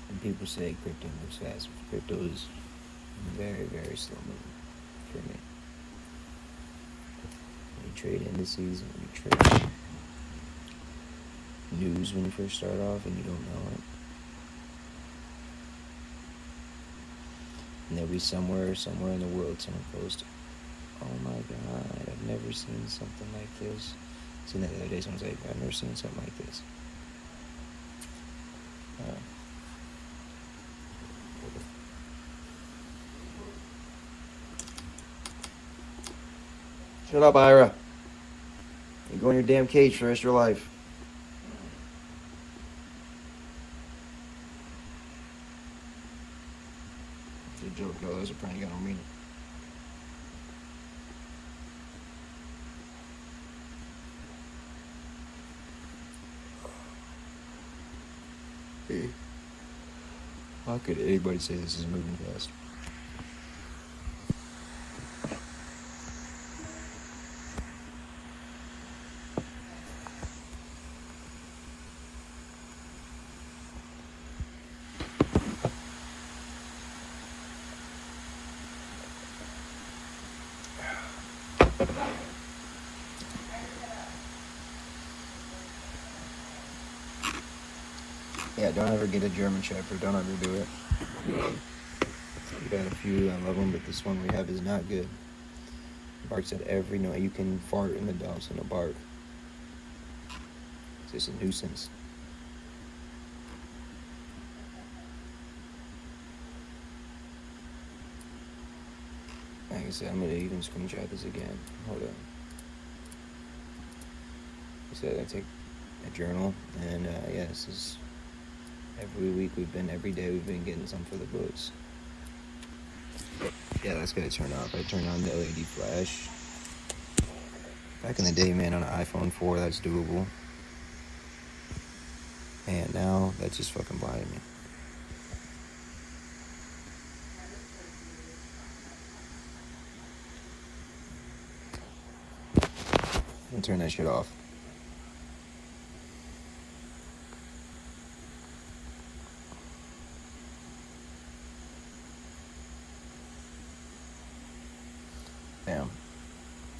And people say crypto moves fast. Crypto is very, very slow moving for me. When you trade indices, when you trade news when you first start off and you don't know it. And there'll be somewhere in the world someone posts, oh my god, I've never seen something like this. Seen that the other day, someone's like, I've never seen something like this. Shut up, Ira. You go in your damn cage for the rest of your life. It's a joke, yo. That was a prank. I don't mean it. How could anybody say this is moving fast? Yeah, don't ever get a German Shepherd. Don't ever do it. We got a few, I love them, but this one we have is not good. Barks at every note. You can fart in the dogs and it'll bark. It's just a nuisance. Like I said, I'm gonna even screenshot this again. Hold on. I said I take a journal, and yeah, this is every week every day we've been getting some for the books. Yeah, that's gonna turn off. I turn on the LED flash. Back in the day, man, on an iPhone 4, that's doable. And now, that's just fucking blinding me. And turn that shit off. Damn.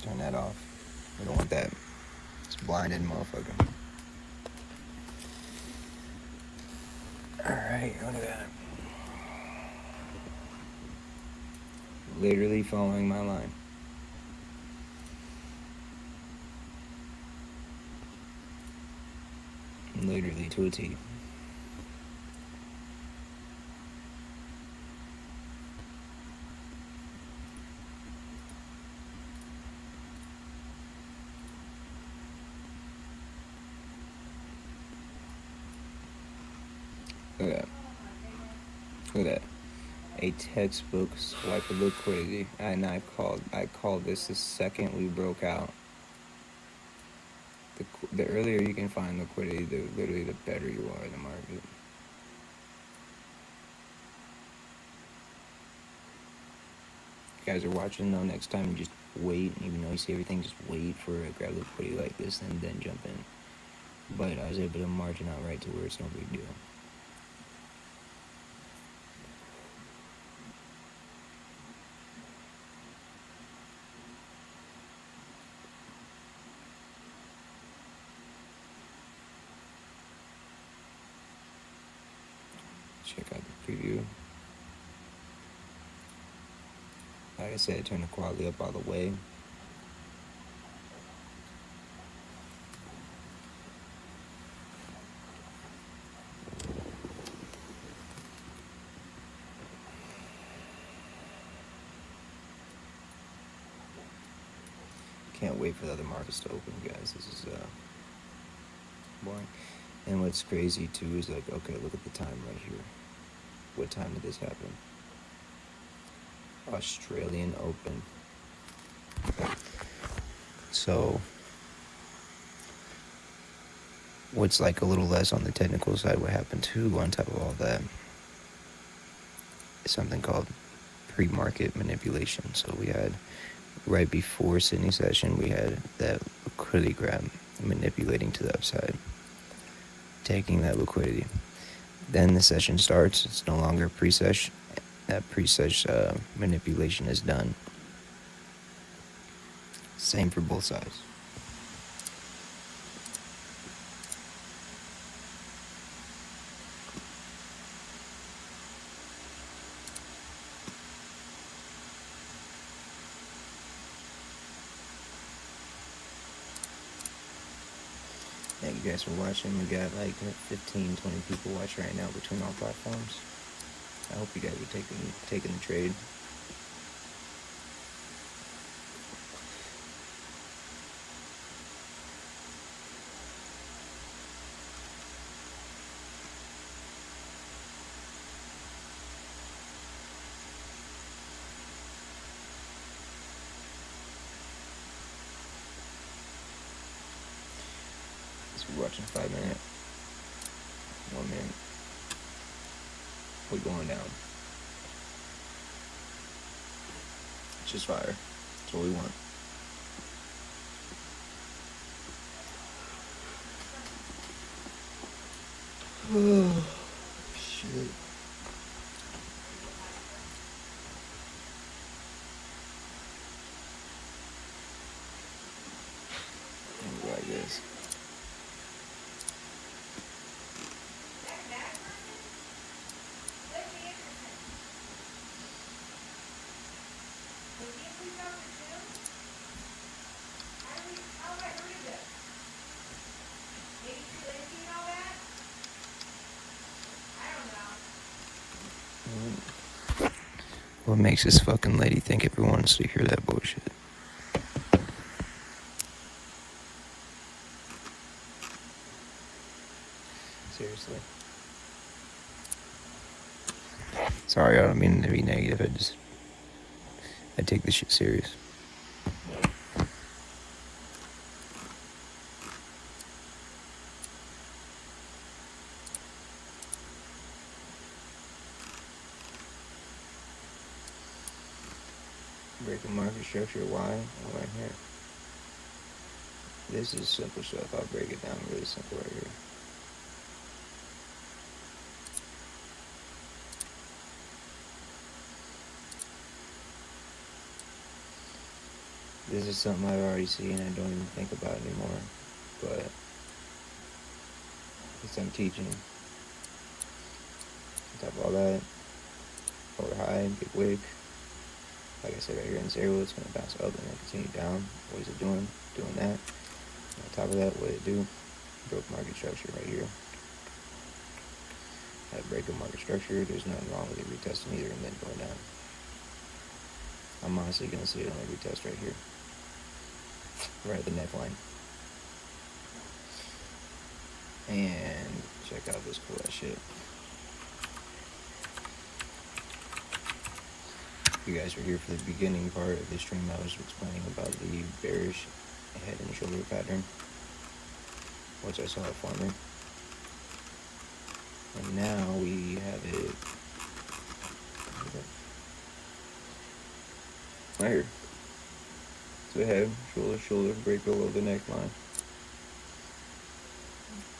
Turn that off. We don't want that. It's blinded, motherfucker. Alright, look at that. Literally following my line. Literally to a T. Look at that. Look at that. A textbook swipe of liquidity. And I called this the second we broke out. The earlier you can find liquidity, literally the better you are in the market. If you guys are watching though, next time just wait. Even though you see everything, just wait for a grab liquidity like this and then jump in. But I was able to margin out right to where it's no big deal. Check out the preview. Like I said, turn the quality up all the way. Can't wait for the other markets to open, guys. This is boring. And what's crazy too is like, okay, look at the time right here. What time did this happen? Australian Open. So what's like a little less on the technical side, what happened too on top of all that is something called pre-market manipulation. So we had right before Sydney session, we had that liquidity grab manipulating to the upside, taking that liquidity. Then the session starts. It's no longer pre-sesh. That pre-sesh manipulation is done. Same for both sides. Thank you guys for watching. We got like 15, 20 people watching right now between all platforms. I hope you guys are taking the trade. We're watching 5 minutes. 1 minute. We're going down. It's just fire. That's what we want. Oh, shit. Like this. What makes this fucking lady think everyone wants to hear that bullshit? Seriously. Sorry, I don't mean to be negative. I take this shit serious. Breaking market structure, why? Right here. This is simple stuff. I'll break it down really simple right here. This is something I've already seen and I don't even think about anymore. But it's I'm teaching. On top of all that, lower high, big wick. Like I said right here in this area, it's going to bounce up and then continue down. What is it doing? Doing that. And on top of that, what did it do? Broke market structure right here. That break of market structure, there's nothing wrong with it retesting either and then going down. I'm honestly going to see it on a retest right here. Right at the neckline. And check out this cool ass shit. If you guys were here for the beginning part of this stream, I was explaining about the bearish head and shoulder pattern, which I saw it forming. And now we have it right here. So head, shoulder, break below the neckline.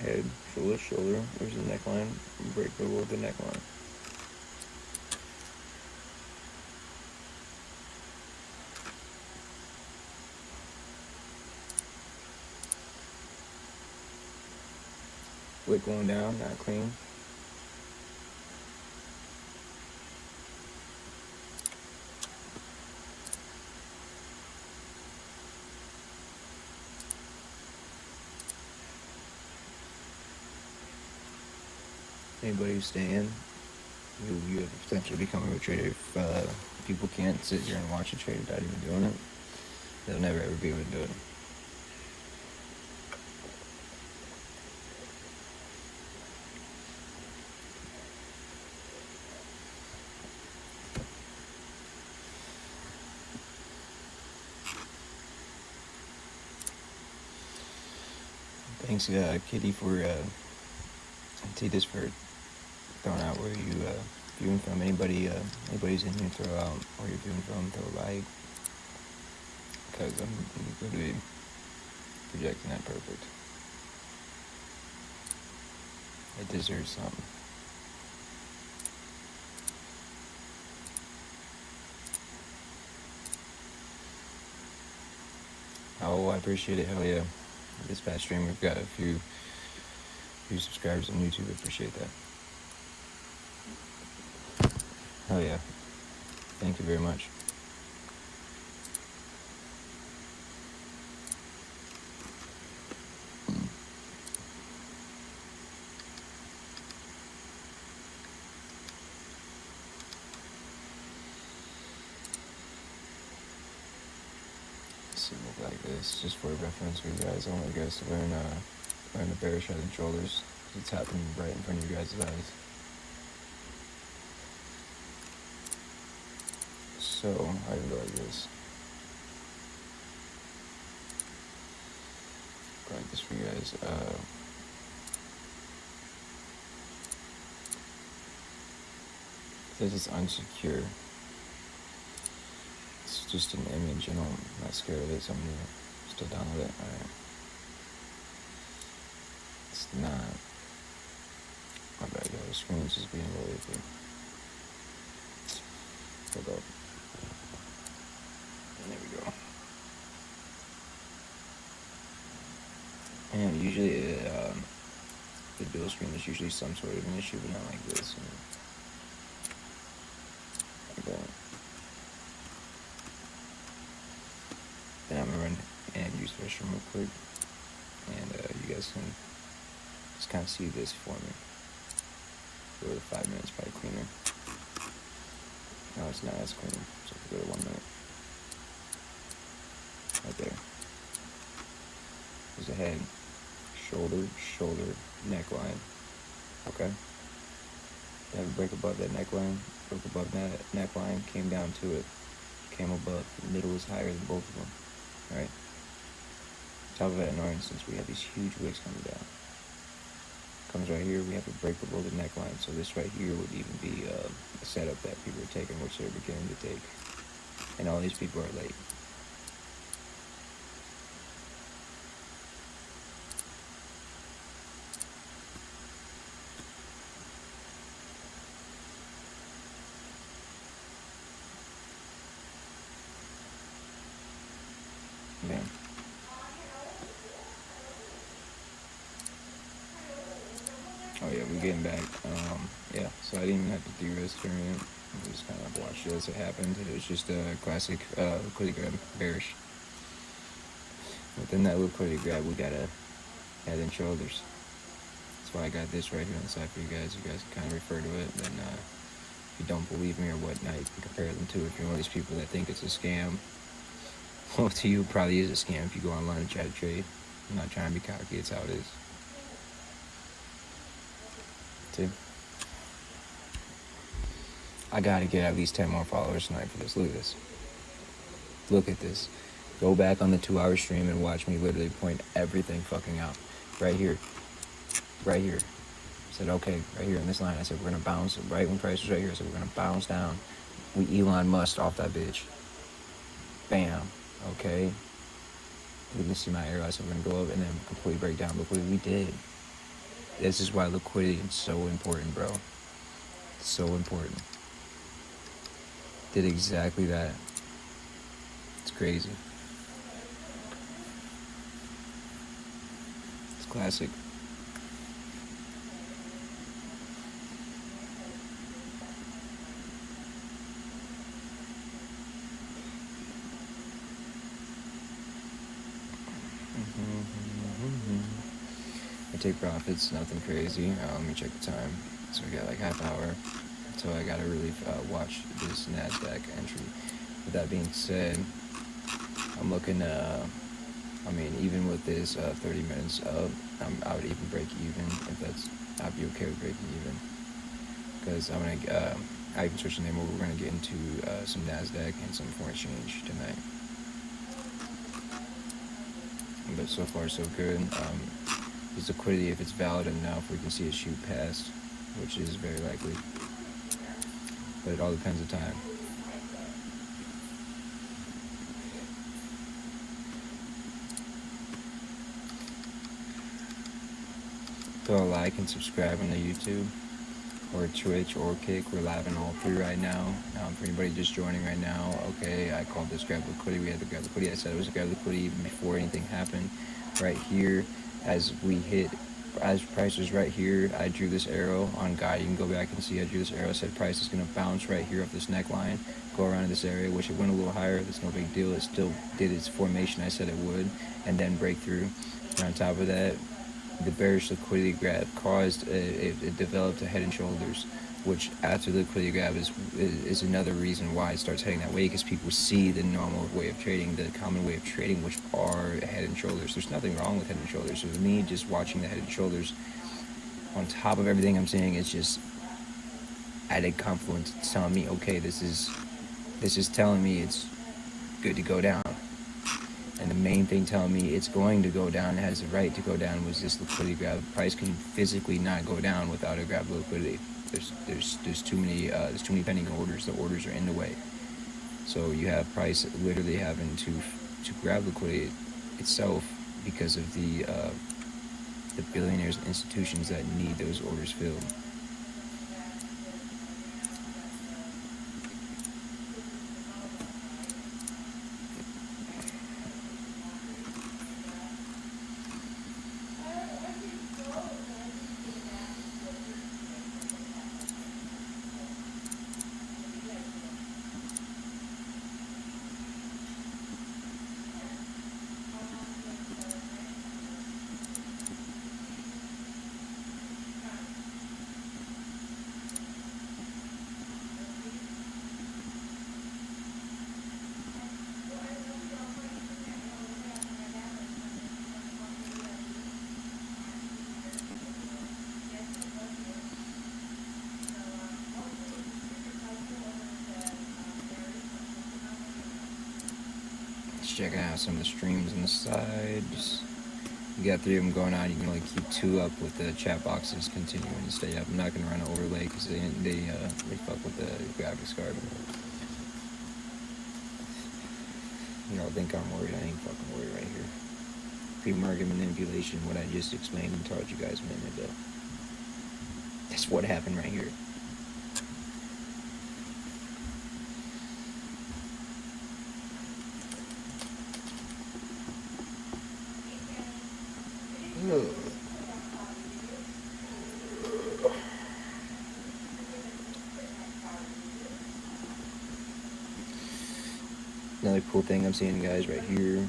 Head, shoulder, there's the neckline, break below the neckline. Wick going down, not clean. Anybody who's staying, you have the potential to become a trader. If people can't sit here and watch a trade without even doing it, they'll never ever be able to do it. Thanks, Kitty, for Titus for throwing out where you viewing from. Anybody's in here, throw out where you're viewing from. Throw a like, because I'm going to be projecting that perfect. It deserves something. Oh, I appreciate it. Hell yeah. This past stream, we've got a few subscribers on YouTube. I appreciate that. Hell yeah. Thank you very much. So look like this, just for reference for you guys. I want you guys to learn the bearish head and shoulders. It's happening right in front of you guys' eyes. So I can go like this. Go like this for you guys. This is unsecure. It's just an image. I'm not scared of it, so I'm gonna still download it. Alright. It's not. My bad, yo. The screen's just being really iffy. Hold up. And there we go. And usually, the dual screen is usually some sort of an issue, but not like this. Like that. Then I'm gonna run and use the restroom real quick, and you guys can just kind of see this for me. Go to 5 minutes, probably cleaner. No, it's not as clean, so I have to go to 1 minute. Right there. There's the head, shoulder, neckline. Okay. Have a break above that neckline, broke above that neckline, came down to it, came above. The middle is higher than both of them. Alright? Top of that, in our instance, we have these huge wigs coming down. Comes right here, we have a break below the neckline, so this right here would even be a setup that people are taking, which they're beginning to take. And all these people are late. Man. Oh yeah, we're getting back. Yeah, so I didn't even have to do this tournament. I just kind of watched it as it happened. It was just a classic liquidity grab, bearish. Within that liquidity grab, we got a head and shoulders. That's why I got this right here on the side for you guys. You guys can kind of refer to it. Then if you don't believe me or whatnot, you can compare them to it. If you're one of these people that think it's a scam, well, to you, it probably is a scam if you go online and try to trade. I'm not trying to be cocky, it's how it is. See? I gotta get at least 10 more followers tonight for this. Look at this. Look at this. Go back on the 2-hour stream and watch me literally point everything fucking out. Right here. Right here. I said, okay, right here in this line. I said, we're gonna bounce. Right when price was right here, I said, we're gonna bounce down. We Elon Musk off that bitch. Bam. Okay. You can see my arrow. I said, we're gonna go up and then completely break down. Look what we did. This is why liquidity is so important, bro. It's so important. Did exactly that. It's crazy. It's classic. I take profits, nothing crazy. Let me check the time. So we got like half hour. So I gotta really watch this NASDAQ entry. With that being said, I'm looking, I mean, even with this 30 minutes up, I would even break even if that's, I'd be okay with breaking even. Because I'm gonna, I can switch the name over. We're gonna get into some NASDAQ and some foreign exchange tonight. But so far so good. This liquidity, if it's valid enough, we can see it shoot past, which is very likely. But it all depends on time. Throw a like and subscribe on the YouTube or Twitch or Kick. We're live on all three right now. For anybody just joining right now, okay, I called this grab liquidity. We had the grab liquidity. I said it was a grab liquidity even before anything happened. Right here, as price was right here, I drew this arrow on guide. You can go back and see I drew this arrow. I said price is going to bounce right here off this neckline, go around this area, which it went a little higher. That's no big deal. It still did its formation I said it would, and then break through. And on top of that, the bearish liquidity grab caused it developed a head and shoulders, which after the liquidity grab is another reason why it starts heading that way, because people see the normal way of trading, the common way of trading, which are head and shoulders. There's nothing wrong with head and shoulders. So with me, just watching the head and shoulders on top of everything I'm saying, it's just added confluence. It's telling me, okay, this is telling me it's good to go down. And the main thing telling me it's going to go down, it has the right to go down, was this liquidity grab. Price can physically not go down without a grab liquidity. There's too many pending orders. The orders are in the way. So you have price literally having to grab liquidity itself because of the billionaires and institutions that need those orders filled. Just checking out some of the streams on the side. You got 3 of them going on. You can only keep 2 up with the chat boxes continuing to stay up. I'm not gonna run an overlay because they fuck with the graphics card. You know, think I'm worried. I ain't fucking worried right here. Pre-market manipulation, what I just explained and taught you guys a minute ago. That's what happened right here. Another cool thing I'm seeing, guys, right here.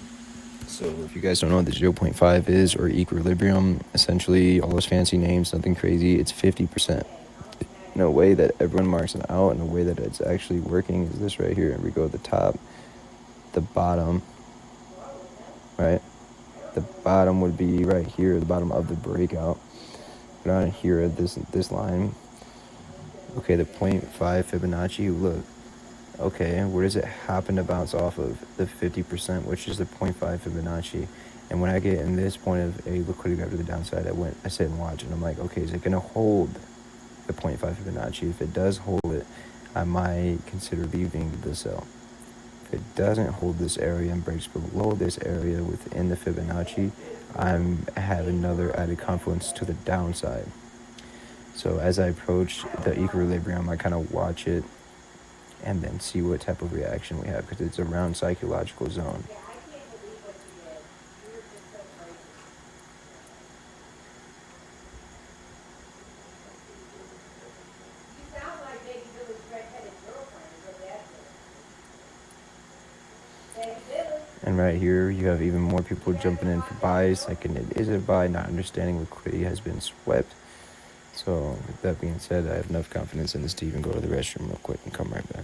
So if you guys don't know what the 0.5 is, or equilibrium, essentially all those fancy names, nothing crazy, it's 50%. In a way that everyone marks it out, in a way that it's actually working, is this right here. And we go to the top, the bottom, right? The bottom would be right here, the bottom of the breakout. But on here at this line, okay, the 0.5 Fibonacci, look, okay, where does it happen to bounce off of? The 50%, which is the 0.5 Fibonacci. And when I get in this point of a liquidity grab to the downside, I sit and watch, and I'm like, okay, is it gonna hold the 0.5 Fibonacci? If it does hold it, I might consider leaving the sell. If it doesn't hold this area and breaks below this area within the Fibonacci, I have another added confluence to the downside. So as I approach the equilibrium, I kind of watch it and then see what type of reaction we have, because it's around psychological zone. And right here, you have even more people jumping in for buys, thinking it is a buy, not understanding liquidity has been swept. So with that being said, I have enough confidence in this to even go to the restroom real quick and come right back.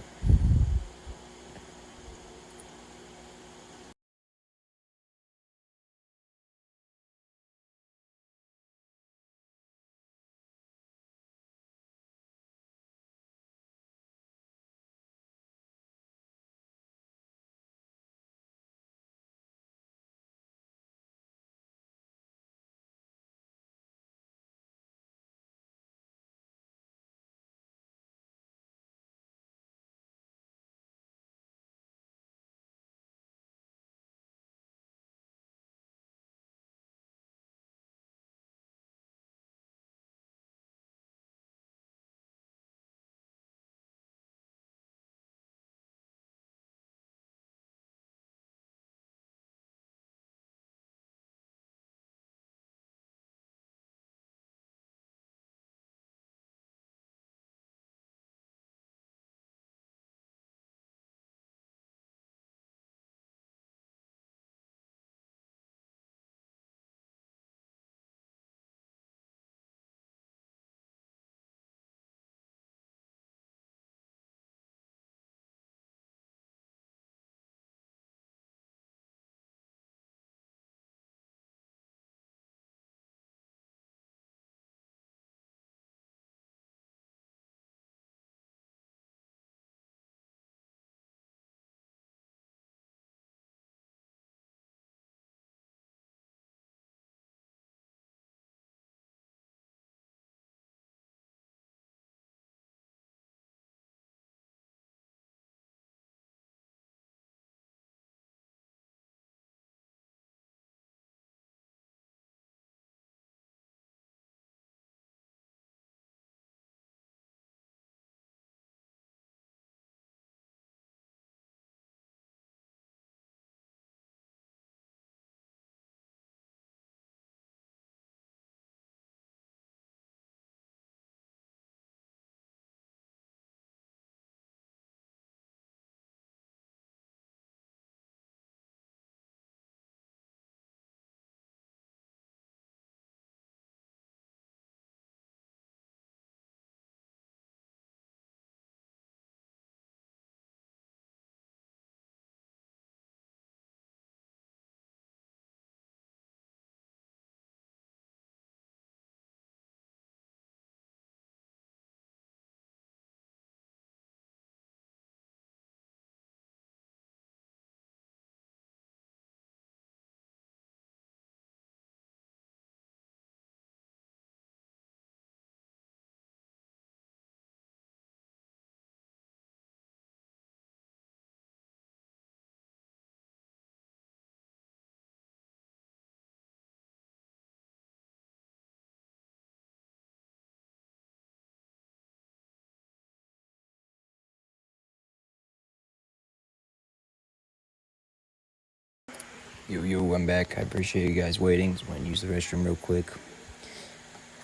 Yo, I'm back. I appreciate you guys waiting. Just went and use the restroom real quick.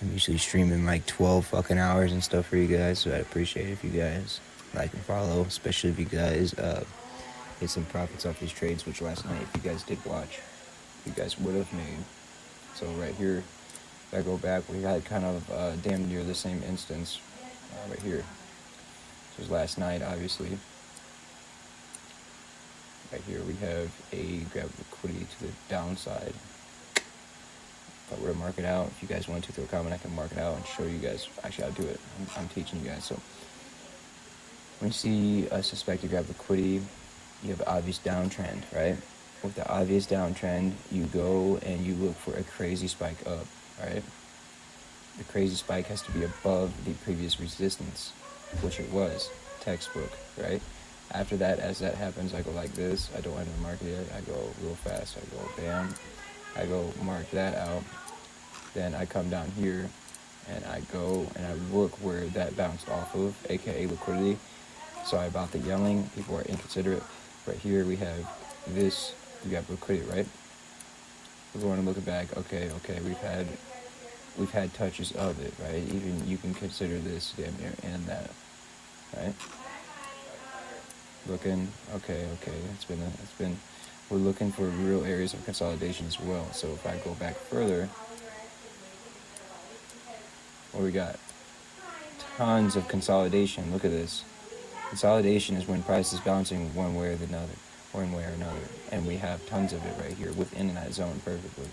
I'm usually streaming like 12 fucking hours and stuff for you guys, so I'd appreciate it if you guys like and follow, especially if you guys get some profits off these trades, which last night, if you guys did watch, you guys would have made. So right here, if I go back, we had kind of damn near the same instance right here. This was last night, obviously. Right here we have a grab of liquidity to the downside. If I were to mark it out, if you guys want to throw a comment, I can mark it out and show you guys. Actually, I'll do it. I'm teaching you guys. So when you see a suspected grab liquidity, you have an obvious downtrend, right? With the obvious downtrend, you go and you look for a crazy spike up, right? The crazy spike has to be above the previous resistance, which it was, textbook, right? After that, as that happens, I go like this. I don't enter the market yet. I go real fast. I go bam. I go mark that out. Then I come down here and I go and I look where that bounced off of, aka liquidity. Sorry about the yelling. People are inconsiderate. Right here we have this. We got liquidity, right? We're going to look back. Okay. We've had touches of it, right? Even you can consider this damn near and that, right? Looking, okay. It's been. We're looking for real areas of consolidation as well. So if I go back further, what we got? Tons of consolidation. Look at this. Consolidation is when price is bouncing one way or another, and we have tons of it right here within that zone perfectly.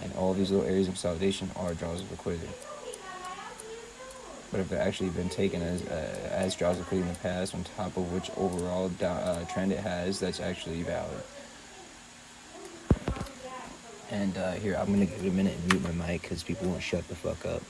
And all these little areas of consolidation are draws of liquidity. But if they're actually been taken as draws of liquidity in the past, on top of which overall trend it has, that's actually valid. And here, I'm gonna give it a minute and mute my mic because people won't shut the fuck up.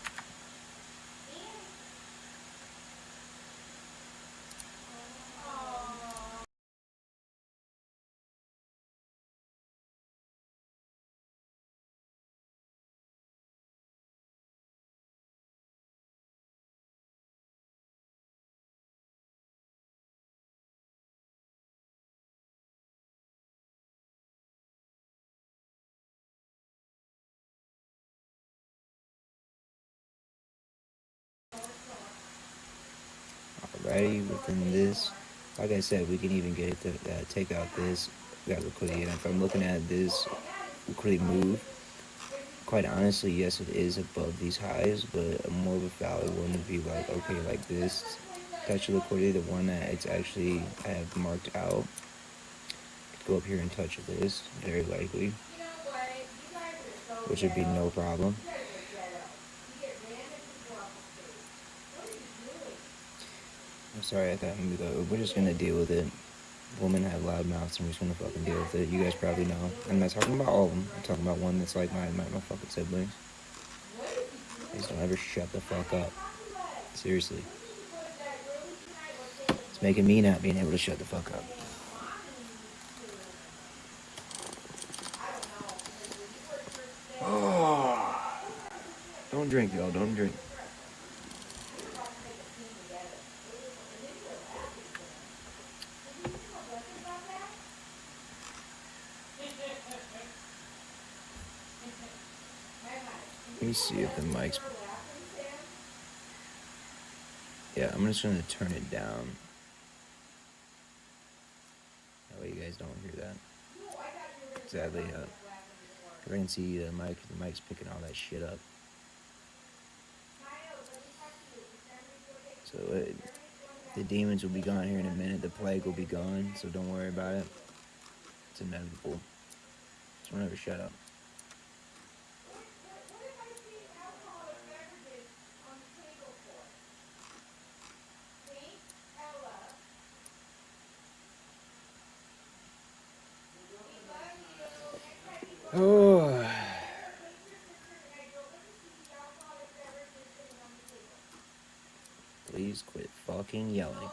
Alrighty, within this, like I said, we can even get it to take out this, that liquidity. And if I'm looking at this liquidity move, quite honestly, yes, it is above these highs, but a more of a valid one would be like, okay, like this touch of liquidity, the one that it's actually I have marked out, could go up here and touch this, very likely, which would be no problem. I'm sorry, I thought we're just gonna deal with it. Women have loud mouths, and we're just gonna fucking deal with it. You guys probably know. I'm not talking about all of them. I'm talking about one that's like my fucking siblings. They just don't ever shut the fuck up. Seriously. It's making me not being able to shut the fuck up. Oh. Don't drink, y'all. Don't drink. Let me see if the mic's... Yeah, I'm just gonna turn it down. That way you guys don't hear that. Sadly, I can see the mic's picking all that shit up. So the demons will be gone here in a minute. The plague will be gone, so don't worry about it. It's inevitable. Just whenever shut up. Oh. Please quit fucking yelling.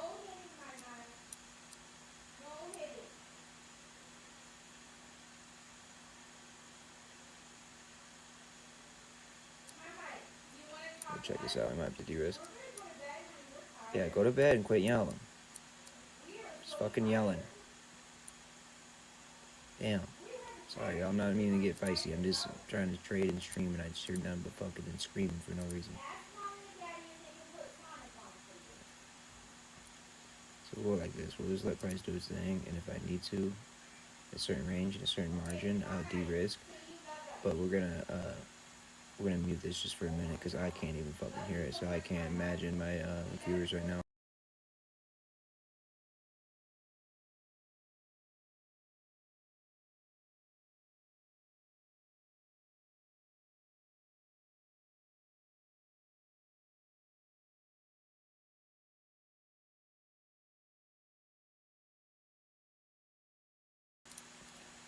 Check this out. I might have to de-risk. Yeah, go to bed and quit yelling. Just fucking yelling. Damn. Sorry, I'm not meaning to get feisty. I'm just trying to trade and stream, and I just hear nothing but fucking and screaming for no reason. So we'll go like this. We'll just let price do its thing, and if I need to, a certain range and a certain margin, I'll de-risk. But we're gonna mute this just for a minute because I can't even fucking hear it. So I can't imagine my viewers right now.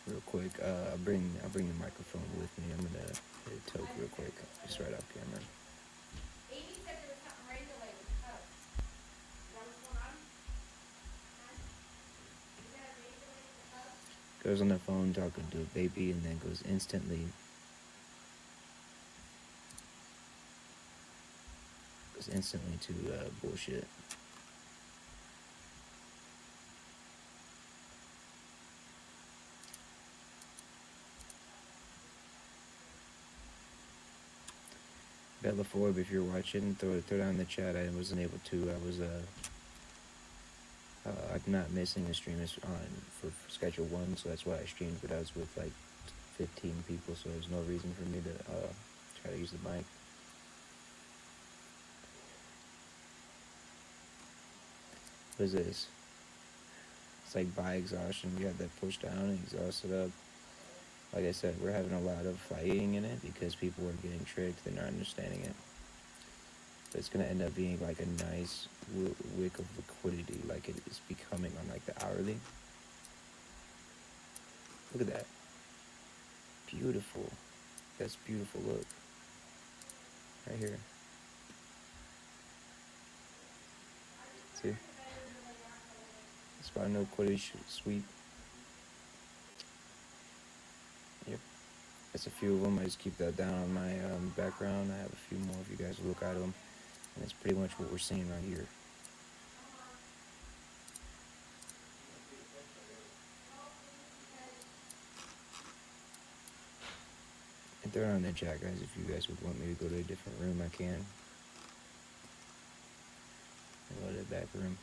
Real quick, I'll bring the microphone with me. I'm gonna hit a toke real quick, just right off camera. Goes on the phone talking to a baby, and then goes instantly to bullshit. Bella Forb, if you're watching, throw down in the chat. I wasn't able to. I'm not missing a stream on for schedule 1, so that's why I streamed. But I was with like 15 people, so there's no reason for me to try to use the mic. What is this? It's like by exhaustion. We got that pushed down and exhausted up. Like I said, we're having a lot of fighting in it because people are getting tricked. They're not understanding it. But it's going to end up being like a nice wick of liquidity like it is becoming on like the hourly. Look at that. Beautiful. That's beautiful. Look. Right here. See? Spot no liquidity sweep. Yep. That's a few of them. I just keep that down on my background. I have a few more if you guys look at them. And it's pretty much what we're seeing right here. And throw it on the chat, guys. If you guys would want me to go to a different room, I can. Go to the back room.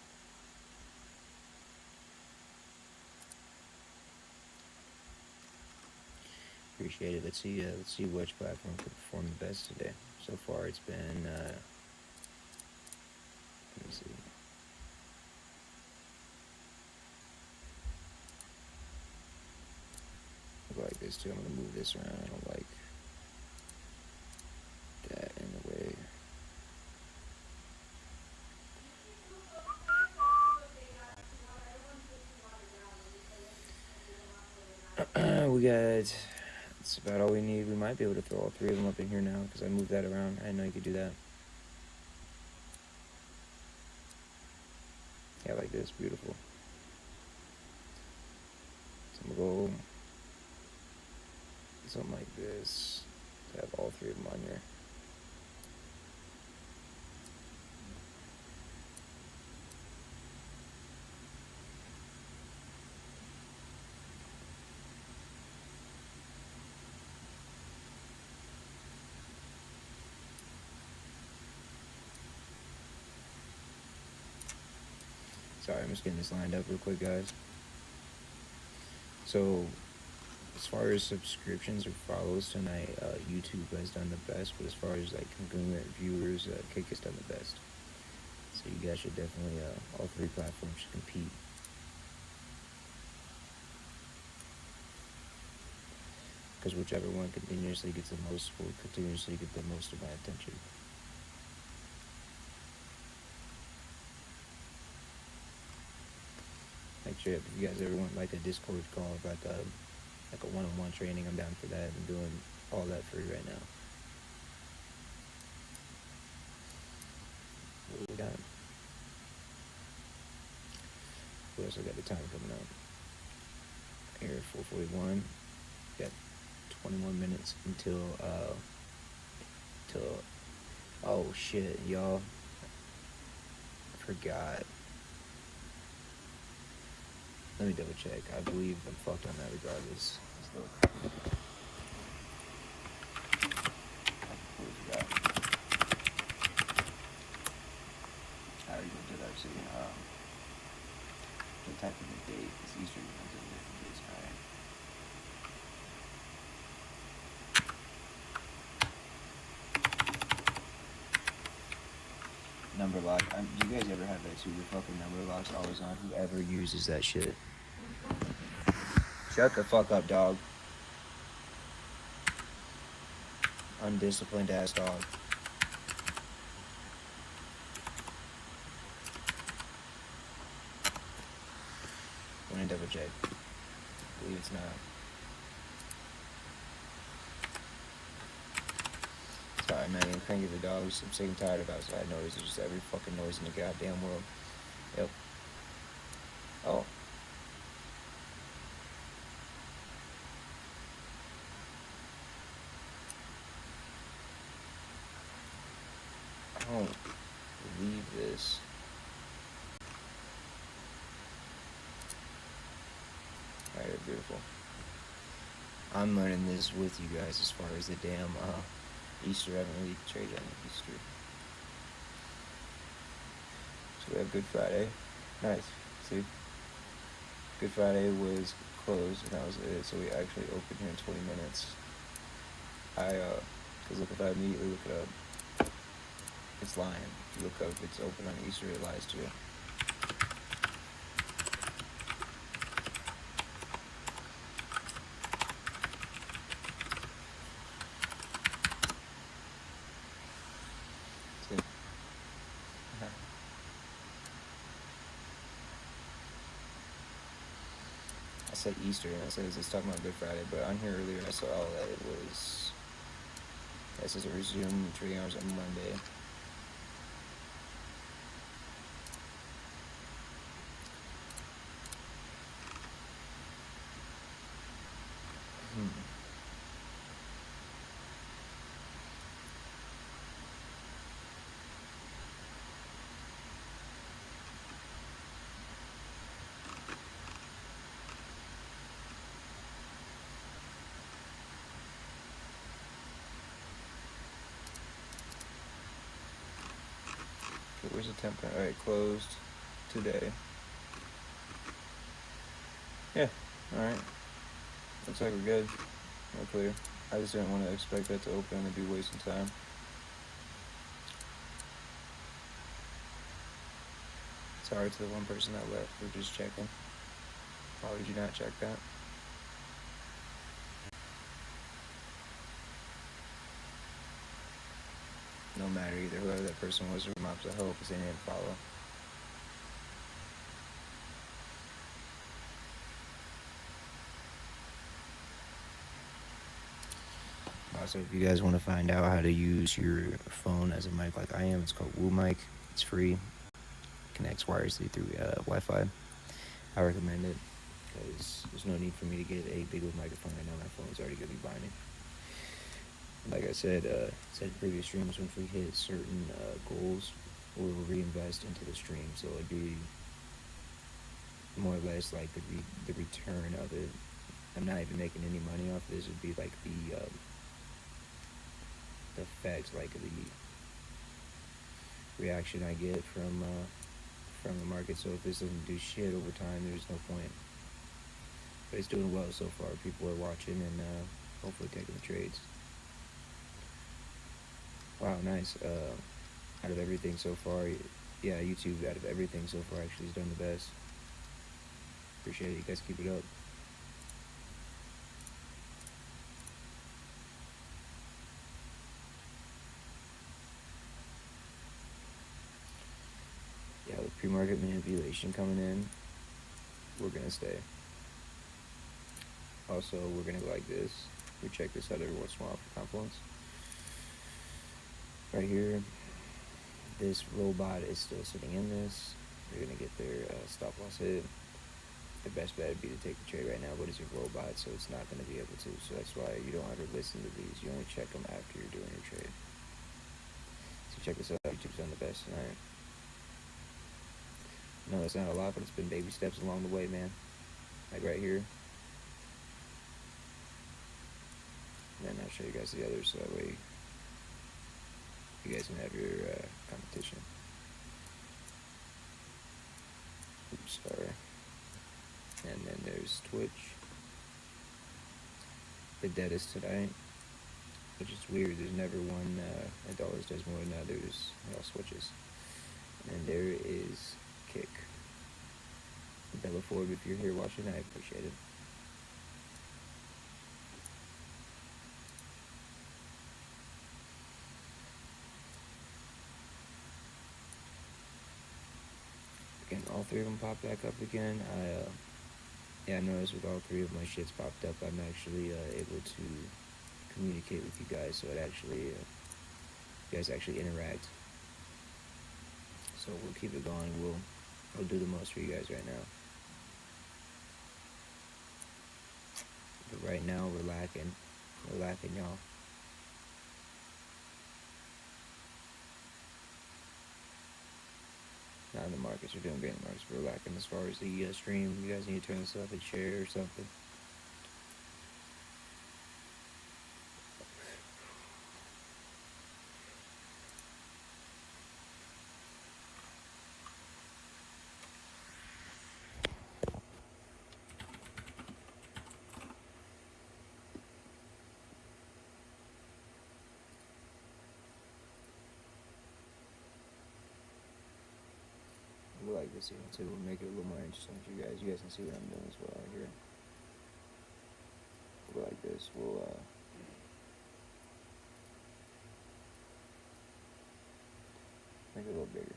Appreciate it. Let's see which platform could perform the best today. So far, it's been. Let me see. I'll go like this too. I'm gonna move this around. I don't like that in the way. We got. That's about all we need. We might be able to throw all 3 of them up in here now because I moved that around. I didn't know you could do that. Yeah, like this. Beautiful. So I'm gonna go something like this to have all 3 of them on here. Sorry, I'm just getting this lined up real quick, guys. So, as far as subscriptions or follows tonight, YouTube has done the best, but as far as like congruent viewers, Kick has done the best. So you guys should definitely, all 3 platforms should compete. Because whichever one continuously gets the most will continuously get the most of my attention. Like, if you guys ever want like a Discord call, like a one-on-one training, I'm down for that. I'm doing all that for you right now. What we got? What else I got the time coming up? Here, 4:41. Got 21 minutes until oh shit, y'all. I forgot. Let me double check. I believe I'm fucked on that regardless. Look. I completely forgot. I already looked it up, so the type of the date is Easter runs in different days. Alright. Number lock. Do you guys ever have that too? Your fucking number lock's always on. Whoever uses that shit. Shut the fuck up, dog. Undisciplined ass dog. I'm gonna double check. I believe it's not. Sorry, man. I'm cranky the dogs. I'm sick and tired of outside noise. It's just every fucking noise in the goddamn world. Yep. Oh. I don't believe this. Alright, beautiful. I'm learning this with you guys as far as the damn Easter. I haven't really traded on Easter. So we have Good Friday. Nice. See? Good Friday was closed, and that was it. So we actually opened here in 20 minutes. Because look, if I immediately look it up, it's lying. If you look up, it's open on Easter, it lies to you. See? I said Easter, and it says it's talking about Good Friday, but on here earlier I saw that it was, it says it resumed trading hours on Monday. Where's the temp? Alright, closed today. Yeah, alright. Looks like we're good. We're clear. I just didn't want to expect that to open and be wasting time. Sorry to the one person that left for just checking. Why would you not check that? No matter either, whoever that person was, or mops, I hope, because they didn't follow. Also, if you guys want to find out how to use your phone as a mic like I am, it's called WooMic. It's free. Connects wirelessly through Wi-Fi. I recommend it because there's no need for me to get a big microphone right now. My phone's already going to be behind me. Like I said in previous streams, once we hit certain goals, we'll reinvest into the stream. So it'd be more or less like the return of it. I'm not even making any money off this. It'd be like the effects, like the reaction I get from the market. So if this doesn't do shit over time, there's no point. But it's doing well so far. People are watching and hopefully taking the trades. Wow, nice. Out of everything so far, yeah, YouTube out of everything so far actually has done the best. Appreciate it. You guys keep it up. Yeah, with pre-market manipulation coming in, we're gonna stay. Also, we're gonna go like this. We check this out every once in a while for confluence. Right here, this robot is still sitting in this. They're gonna get their stop loss hit. The best bet would be to take the trade right now, but it's a robot, so it's not gonna be able to. So that's why you don't ever listen to these. You only check them after you're doing your trade. So check this out. YouTube's done the best tonight. No, it's not a lot, but it's been baby steps along the way, man. Like right here. then I'll show you guys the others so that way you guys can have your competition. Oops, sorry. And then there's Twitch. The deadest tonight, which is weird. There's never one that always does more than others. It all switches. And there is Kick. Bella Ford, if you're here watching, I appreciate it. Again, all three of them pop back up again. I noticed with all three of my shits popped up, I'm actually able to communicate with you guys, so it actually, you guys actually interact. So we'll keep it going. I'll do the most for you guys right now. But right now we're lacking. We're lacking, y'all. Not in the markets. We're doing great in the markets. We're lacking as far as the stream. You guys need to turn this up and share or something. We like this even too. We'll make it a little more interesting for you guys. You guys can see what I'm doing as well right here. We'll go like this. We'll make it a little bigger.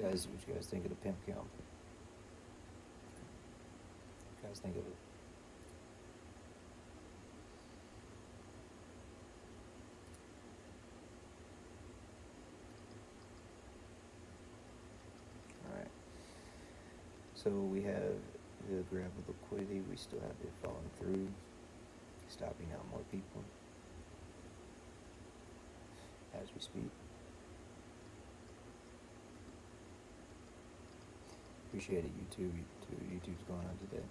What you guys think of the pimp count? What you guys think of it? Alright. So we have the grab of liquidity. We still have it falling through, stopping out more people as we speak. Appreciate it, YouTube. YouTube's going on today.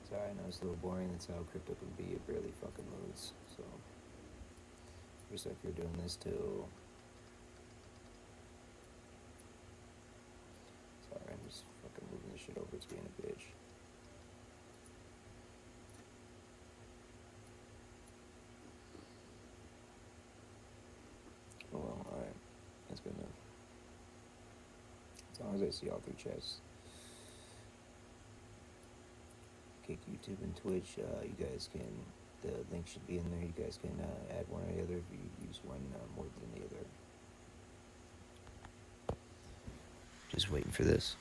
Sorry, I know it's a little boring. That's how crypto can be. It barely fucking moves. So, we're stuck here doing this till. Sorry, I'm just fucking moving this shit over. It's being a bitch. Oh well, alright. That's good enough. As long as I see all three chats. Kick, YouTube, and Twitch. You guys can. The link should be in there. You guys can add one or the other if you use one more than the other. Just waiting for this.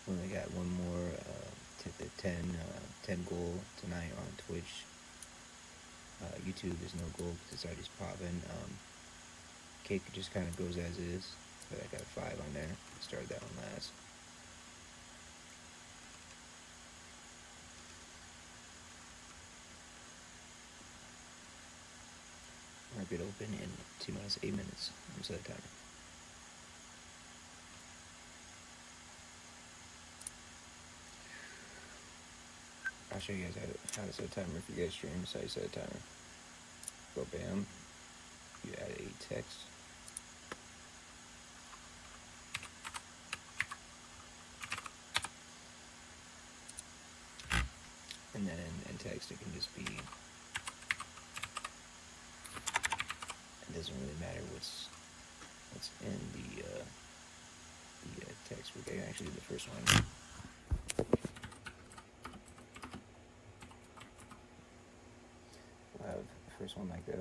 We only got one more the 10 goal tonight on Twitch. YouTube is no goal because it's already popping. Cake just kind of goes as is, but I got a 5 on there. Started that one last. Market open in T minus 8 minutes. I'm set timer. I'll show you guys how to set a timer if you guys stream. So you set a timer. Go bam. You add a text. And then in text it can just be. It doesn't really matter what's in the text. We can actually do the first one. We'll have the first one like that.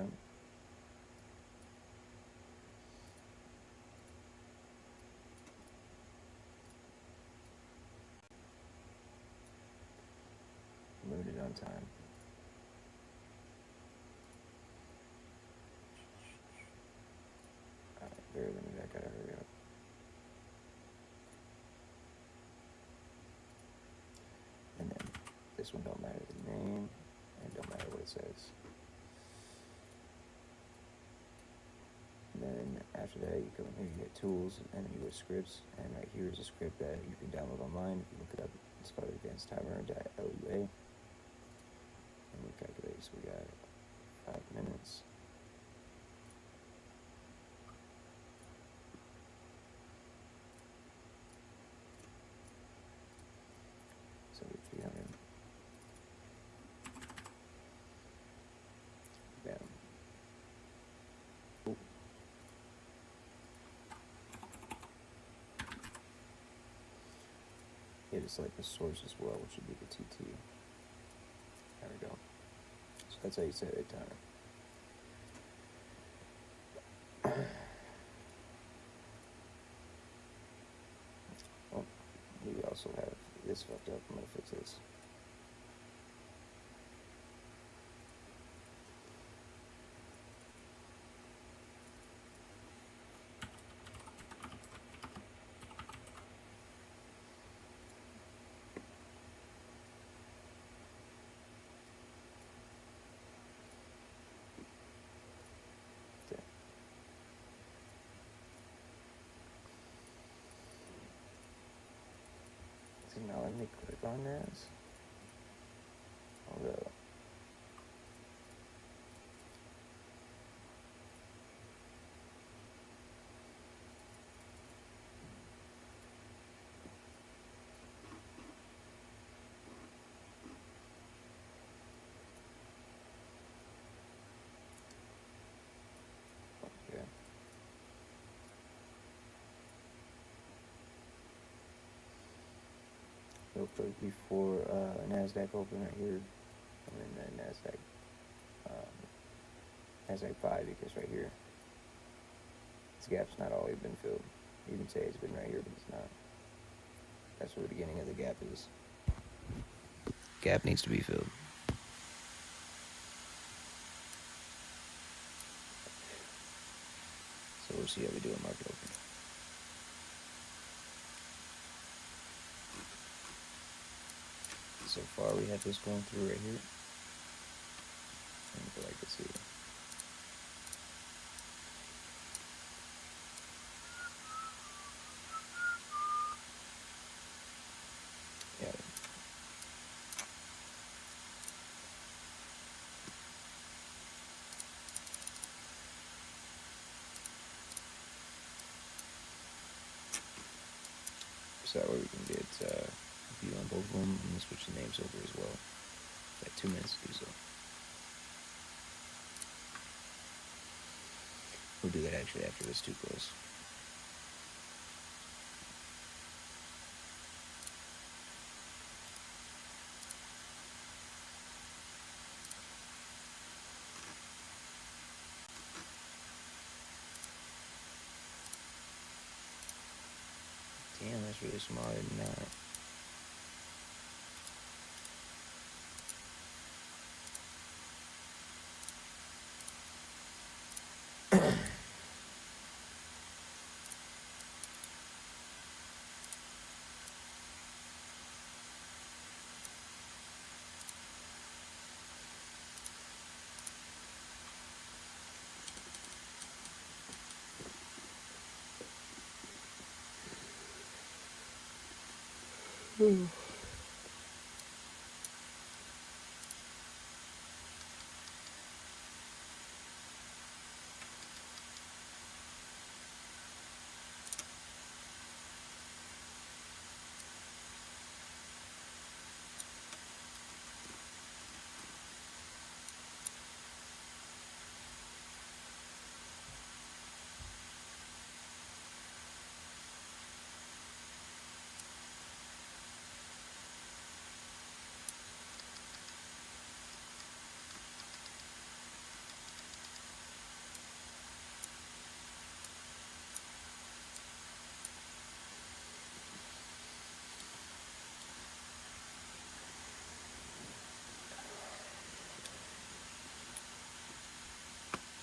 Limited on time. Very limited. I gotta hurry up. And then this one don't matter the name and don't matter what it says. And then after that you come here, you get tools, and then you go scripts, and right here is a script that you can download online. If you look it up, it's called advancedtimer.lua. And we calculate, so we got 5 minutes. So 300. Bam. Ooh. Hit it select the source as well, which would be the TT. There we go. So that's how you set a timer. Well, we also have this fucked up. I'm gonna fix this. Okay. So now let me click on this. Hold up. Okay. Real quick before NASDAQ open right here, and then NASDAQ 5, because right here, this gap's not always been filled. You can say it's been right here, but it's not. That's where the beginning of the gap is. Gap needs to be filled. So we'll see how we do in market open. So far, we have this going through right here. And go like this here. Yeah. So that way we can get view on both of them. I'm gonna switch the names over as well. Got 2 minutes to do so. We'll do that actually after this too close. Damn, that's really small. I did not.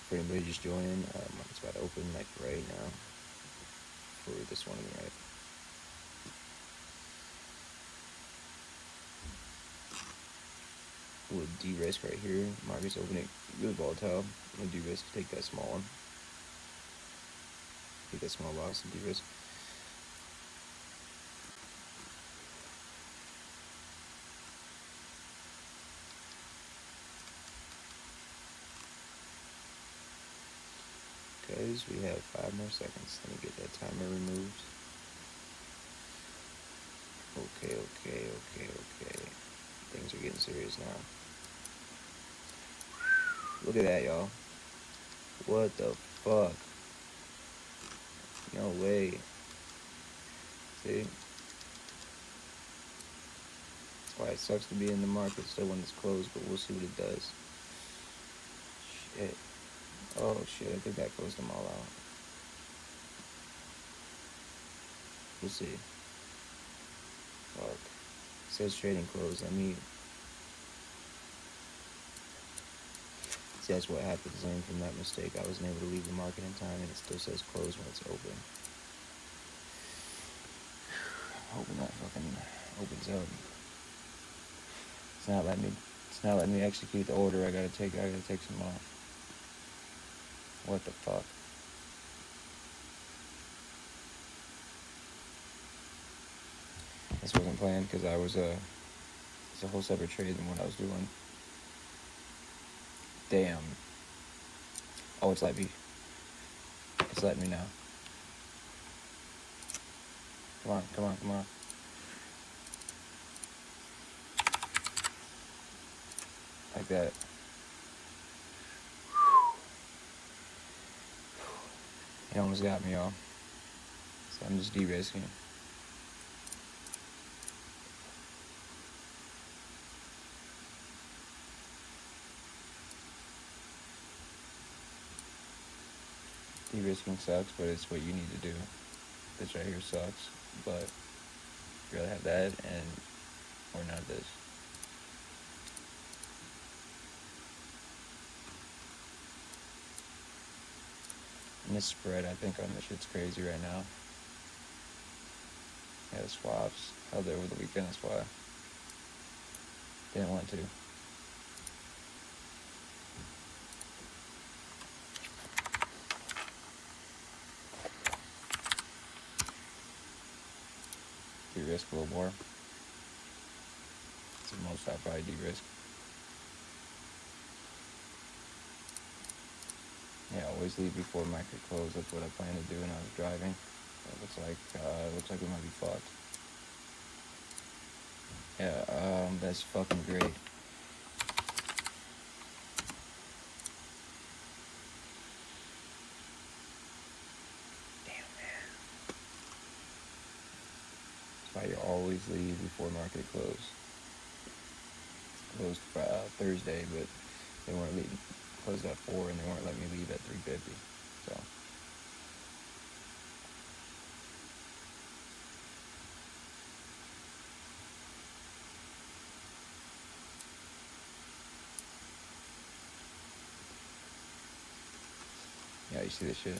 For anybody just joining, market's about to open like right now for this one, right? We'll de-risk right here. Market's opening really volatile. We'll de-risk, take that small one. Take that small loss and de-risk. Guys, we have 5 more seconds. Let me get that timer removed. Okay. Things are getting serious now. Look at that, y'all. What the fuck? No way. See? That's why it sucks to be in the market still when it's closed, but we'll see what it does. Shit. Oh shit, I think that closed them all out. We'll see. Fuck. It says trading closed. Let me... See, that's what happens. Learn from that mistake. I wasn't able to leave the market in time, and it still says closed when it's open. Hoping that fucking opens up. It's not letting me execute the order. I gotta take some off. What the fuck? This wasn't planned because I was it's a whole separate trade than what I was doing. Damn. Oh, it's letting me. It's letting me now. Come on. Like that. It almost got me, y'all. So I'm just de-risking. De-risking sucks, but it's what you need to do. This right here sucks, but you'd rather have that or none of this. And this spread, I think, on this shit's crazy right now. Yeah, the swaps held there over the weekend. That's why didn't want to. De-risk a little more. It's the most I'll probably de-risk. Yeah, always leave before market close. That's what I plan to do when I was driving. It looks like we might be fucked. Yeah, that's fucking great. Damn, man. That's why you always leave before market close. Closed Thursday, but they weren't leaving. Closed at 4 and they weren't letting me leave at 3:50. So. Yeah, you see this shit?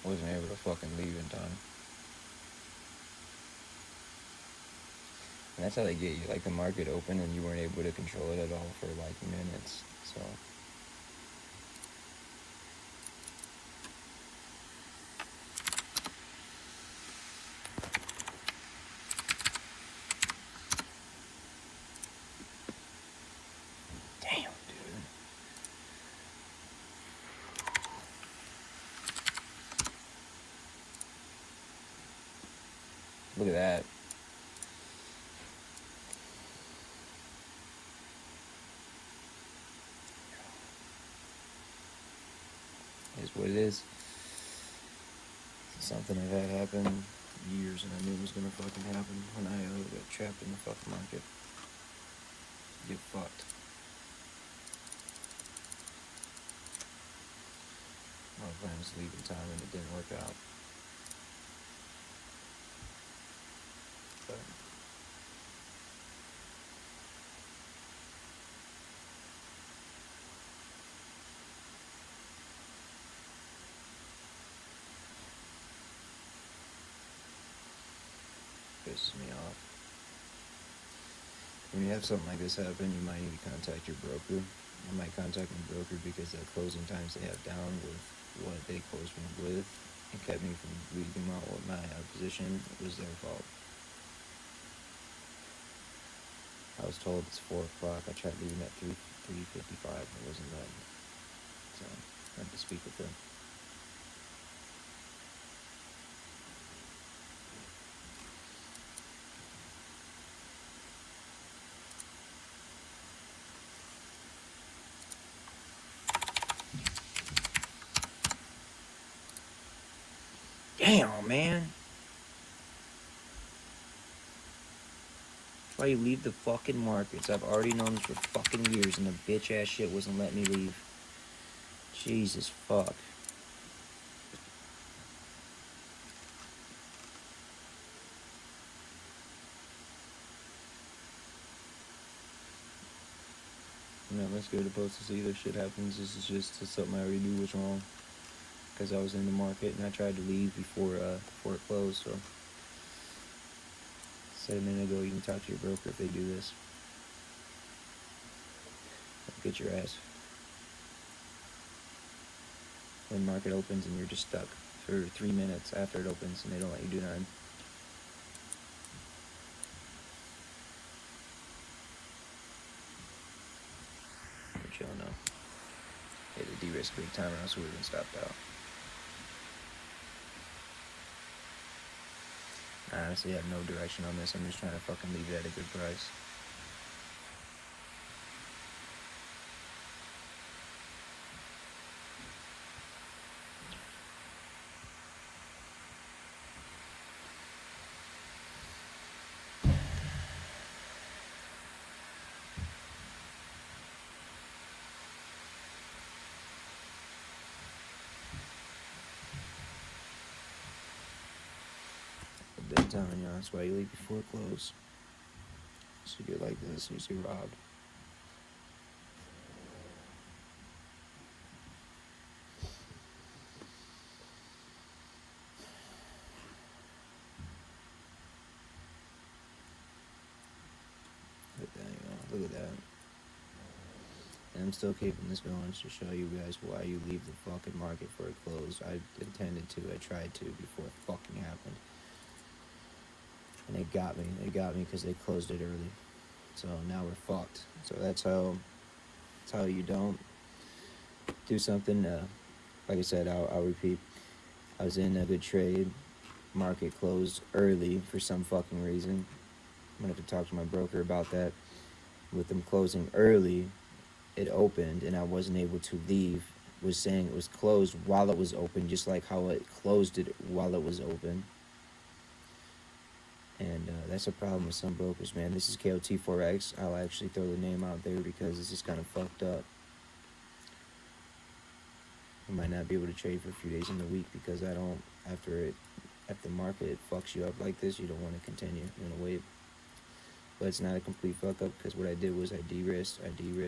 Wasn't able to fucking leave in time. And that's how they get you. Like, the market opened and you weren't able to control it at all for, like, minutes. So. Damn, dude. Look at that. Is what it is. Something I've had happen years and I knew it was gonna fucking happen when I got trapped in the fucking market. Get fucked. My plan was to leave in time and it didn't work out. But pisses me off. When you have something like this happen, you might need to contact your broker. I might contact my broker because the closing times they have down with what they closed me with and kept me from leaving out with my position was their fault. I was told it's 4 o'clock. I tried leaving at 3:55 and it wasn't letting. So I had to speak with them. Damn, man. That's why you leave the fucking markets. I've already known this for fucking years and the bitch ass shit wasn't letting me leave. Jesus fuck. I'm not scared opposed to see this shit happens. This is just something I already knew was wrong. Because I was in the market and I tried to leave before it closed. So, said a minute ago, you can talk to your broker if they do this. Get your ass. When market opens and you're just stuck for 3 minutes after it opens and they don't let you do nothing. We're chilling now. Hey, the de-risk big time or else we would have been stopped out. I honestly have no direction on this. I'm just trying to fucking leave it at a good price. I've been telling you, that's why you leave before it closes. So you get like this, you see robbed. And I'm still keeping this going to show you guys why you leave the fucking market for it closed. I intended to, I tried to before it fucking happened. And it got me. It got me because they closed it early. So now we're fucked. So that's how you don't do something. Like I said, I'll repeat. I was in a good trade. Market closed early for some fucking reason. I'm gonna have to talk to my broker about that. With them closing early, it opened and I wasn't able to leave. Was saying it was closed while it was open, just like how it closed it while it was open. And that's a problem with some brokers, man. This is KOT Forex. I'll actually throw the name out there because this is kind of fucked up. You might not be able to trade for a few days in the week because I don't, after the market fucks you up like this, you don't want to continue. You want to wait. But it's not a complete fuck up because what I did was I de-risked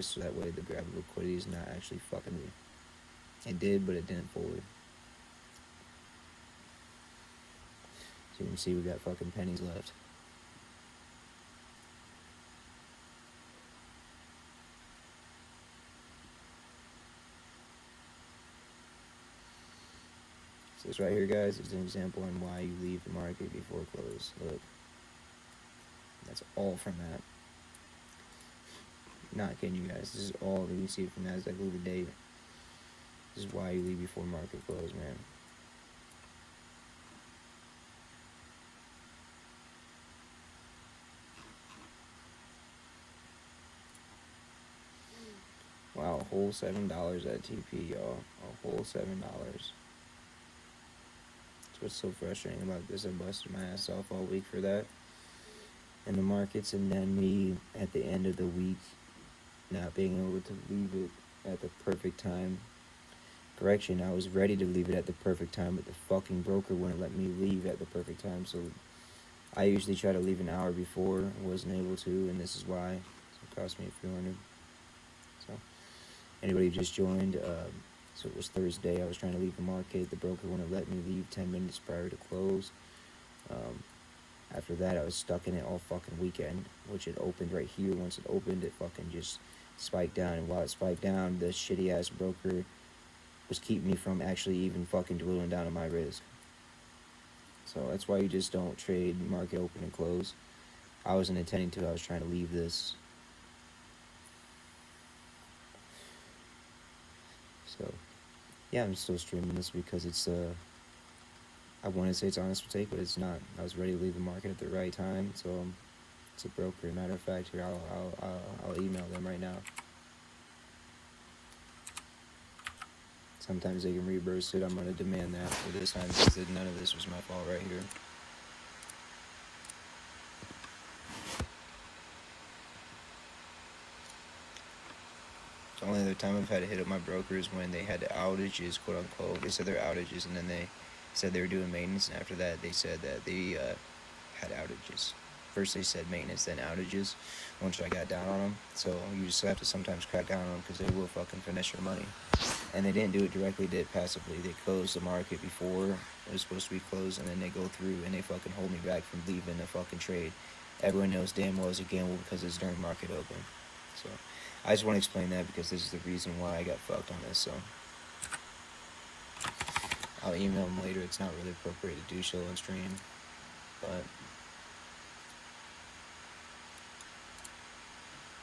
so that way the grab of liquidity is not actually fucking me. It did, but it didn't forward. So you can see we got fucking pennies left. So this right here, guys, is an example on why you leave the market before close. Look. That's all from that. Not kidding you guys. This is all that you see from NASDAQ. Look at the date. This is why you leave before market close, man. Wow, a whole $7 at TP, y'all. A whole $7. That's what's so frustrating about this. I busted my ass off all week for that in the markets, and then me at the end of the week not being able to leave it at the perfect time. Correction, I was ready to leave it at the perfect time, but the fucking broker wouldn't let me leave at the perfect time. So I usually try to leave an hour before. I wasn't able to, and this is why. So it cost me a few hundred. So anybody who just joined, so it was Thursday. I was trying to leave the market. The broker wouldn't let me leave 10 minutes prior to close. After that, I was stuck in it all fucking weekend, which it opened right here. Once it opened, it fucking just spiked down. And while it spiked down, the shitty-ass broker was keeping me from actually even fucking dwindling down on my risk. So that's why you just don't trade market open and close. I wasn't intending to. I was trying to leave this. So, yeah, I'm still streaming this because it's, I want to say it's honest mistake, but it's not. I was ready to leave the market at the right time, so it's a broker. Matter of fact, here, I'll email them right now. Sometimes they can reverse it. I'm going to demand that for this time because none of this was my fault right here. The only other time I've had to hit up my broker is when they had outages, quote unquote. They said they're outages, and then they said they were doing maintenance, and after that they said that they had outages. First they said maintenance, then outages, once I got down on them. So you just have to sometimes crack down on them because they will fucking finish your money. And they didn't do it directly, they did it passively. They closed the market before it was supposed to be closed, and then they go through and they fucking hold me back from leaving the fucking trade. Everyone knows damn well it's a gamble because it's during market open. So I just want to explain that because this is the reason why I got fucked on this. So I'll email them later. It's not really appropriate to do so on stream, but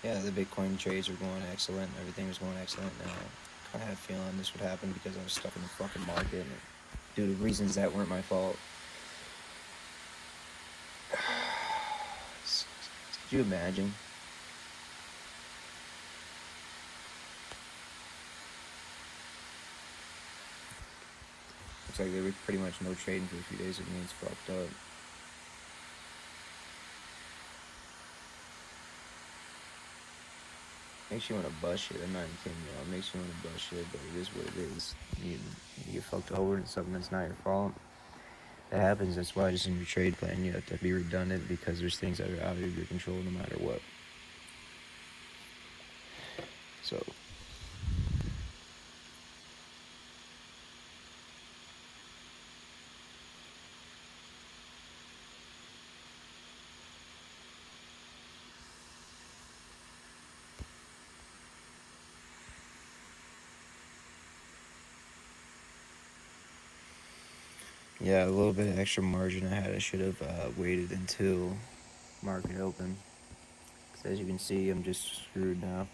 yeah, the Bitcoin trades are going excellent. Everything was going excellent. I kind of had a feeling this would happen because I was stuck in the fucking market due to reasons that weren't my fault. Could you imagine? Looks like there was pretty much no trading for a few days. It means fucked up. Makes you want to bust shit. I'm not kidding you. It makes you want to bust shit, but it is what it is. You get fucked over and something that's not your fault. That happens. That's why just in your trade plan you have to be redundant because there's things that are out of your control no matter what. So Yeah, a little bit of extra margin I had. I should have waited until market open. Because as you can see, I'm just screwed now.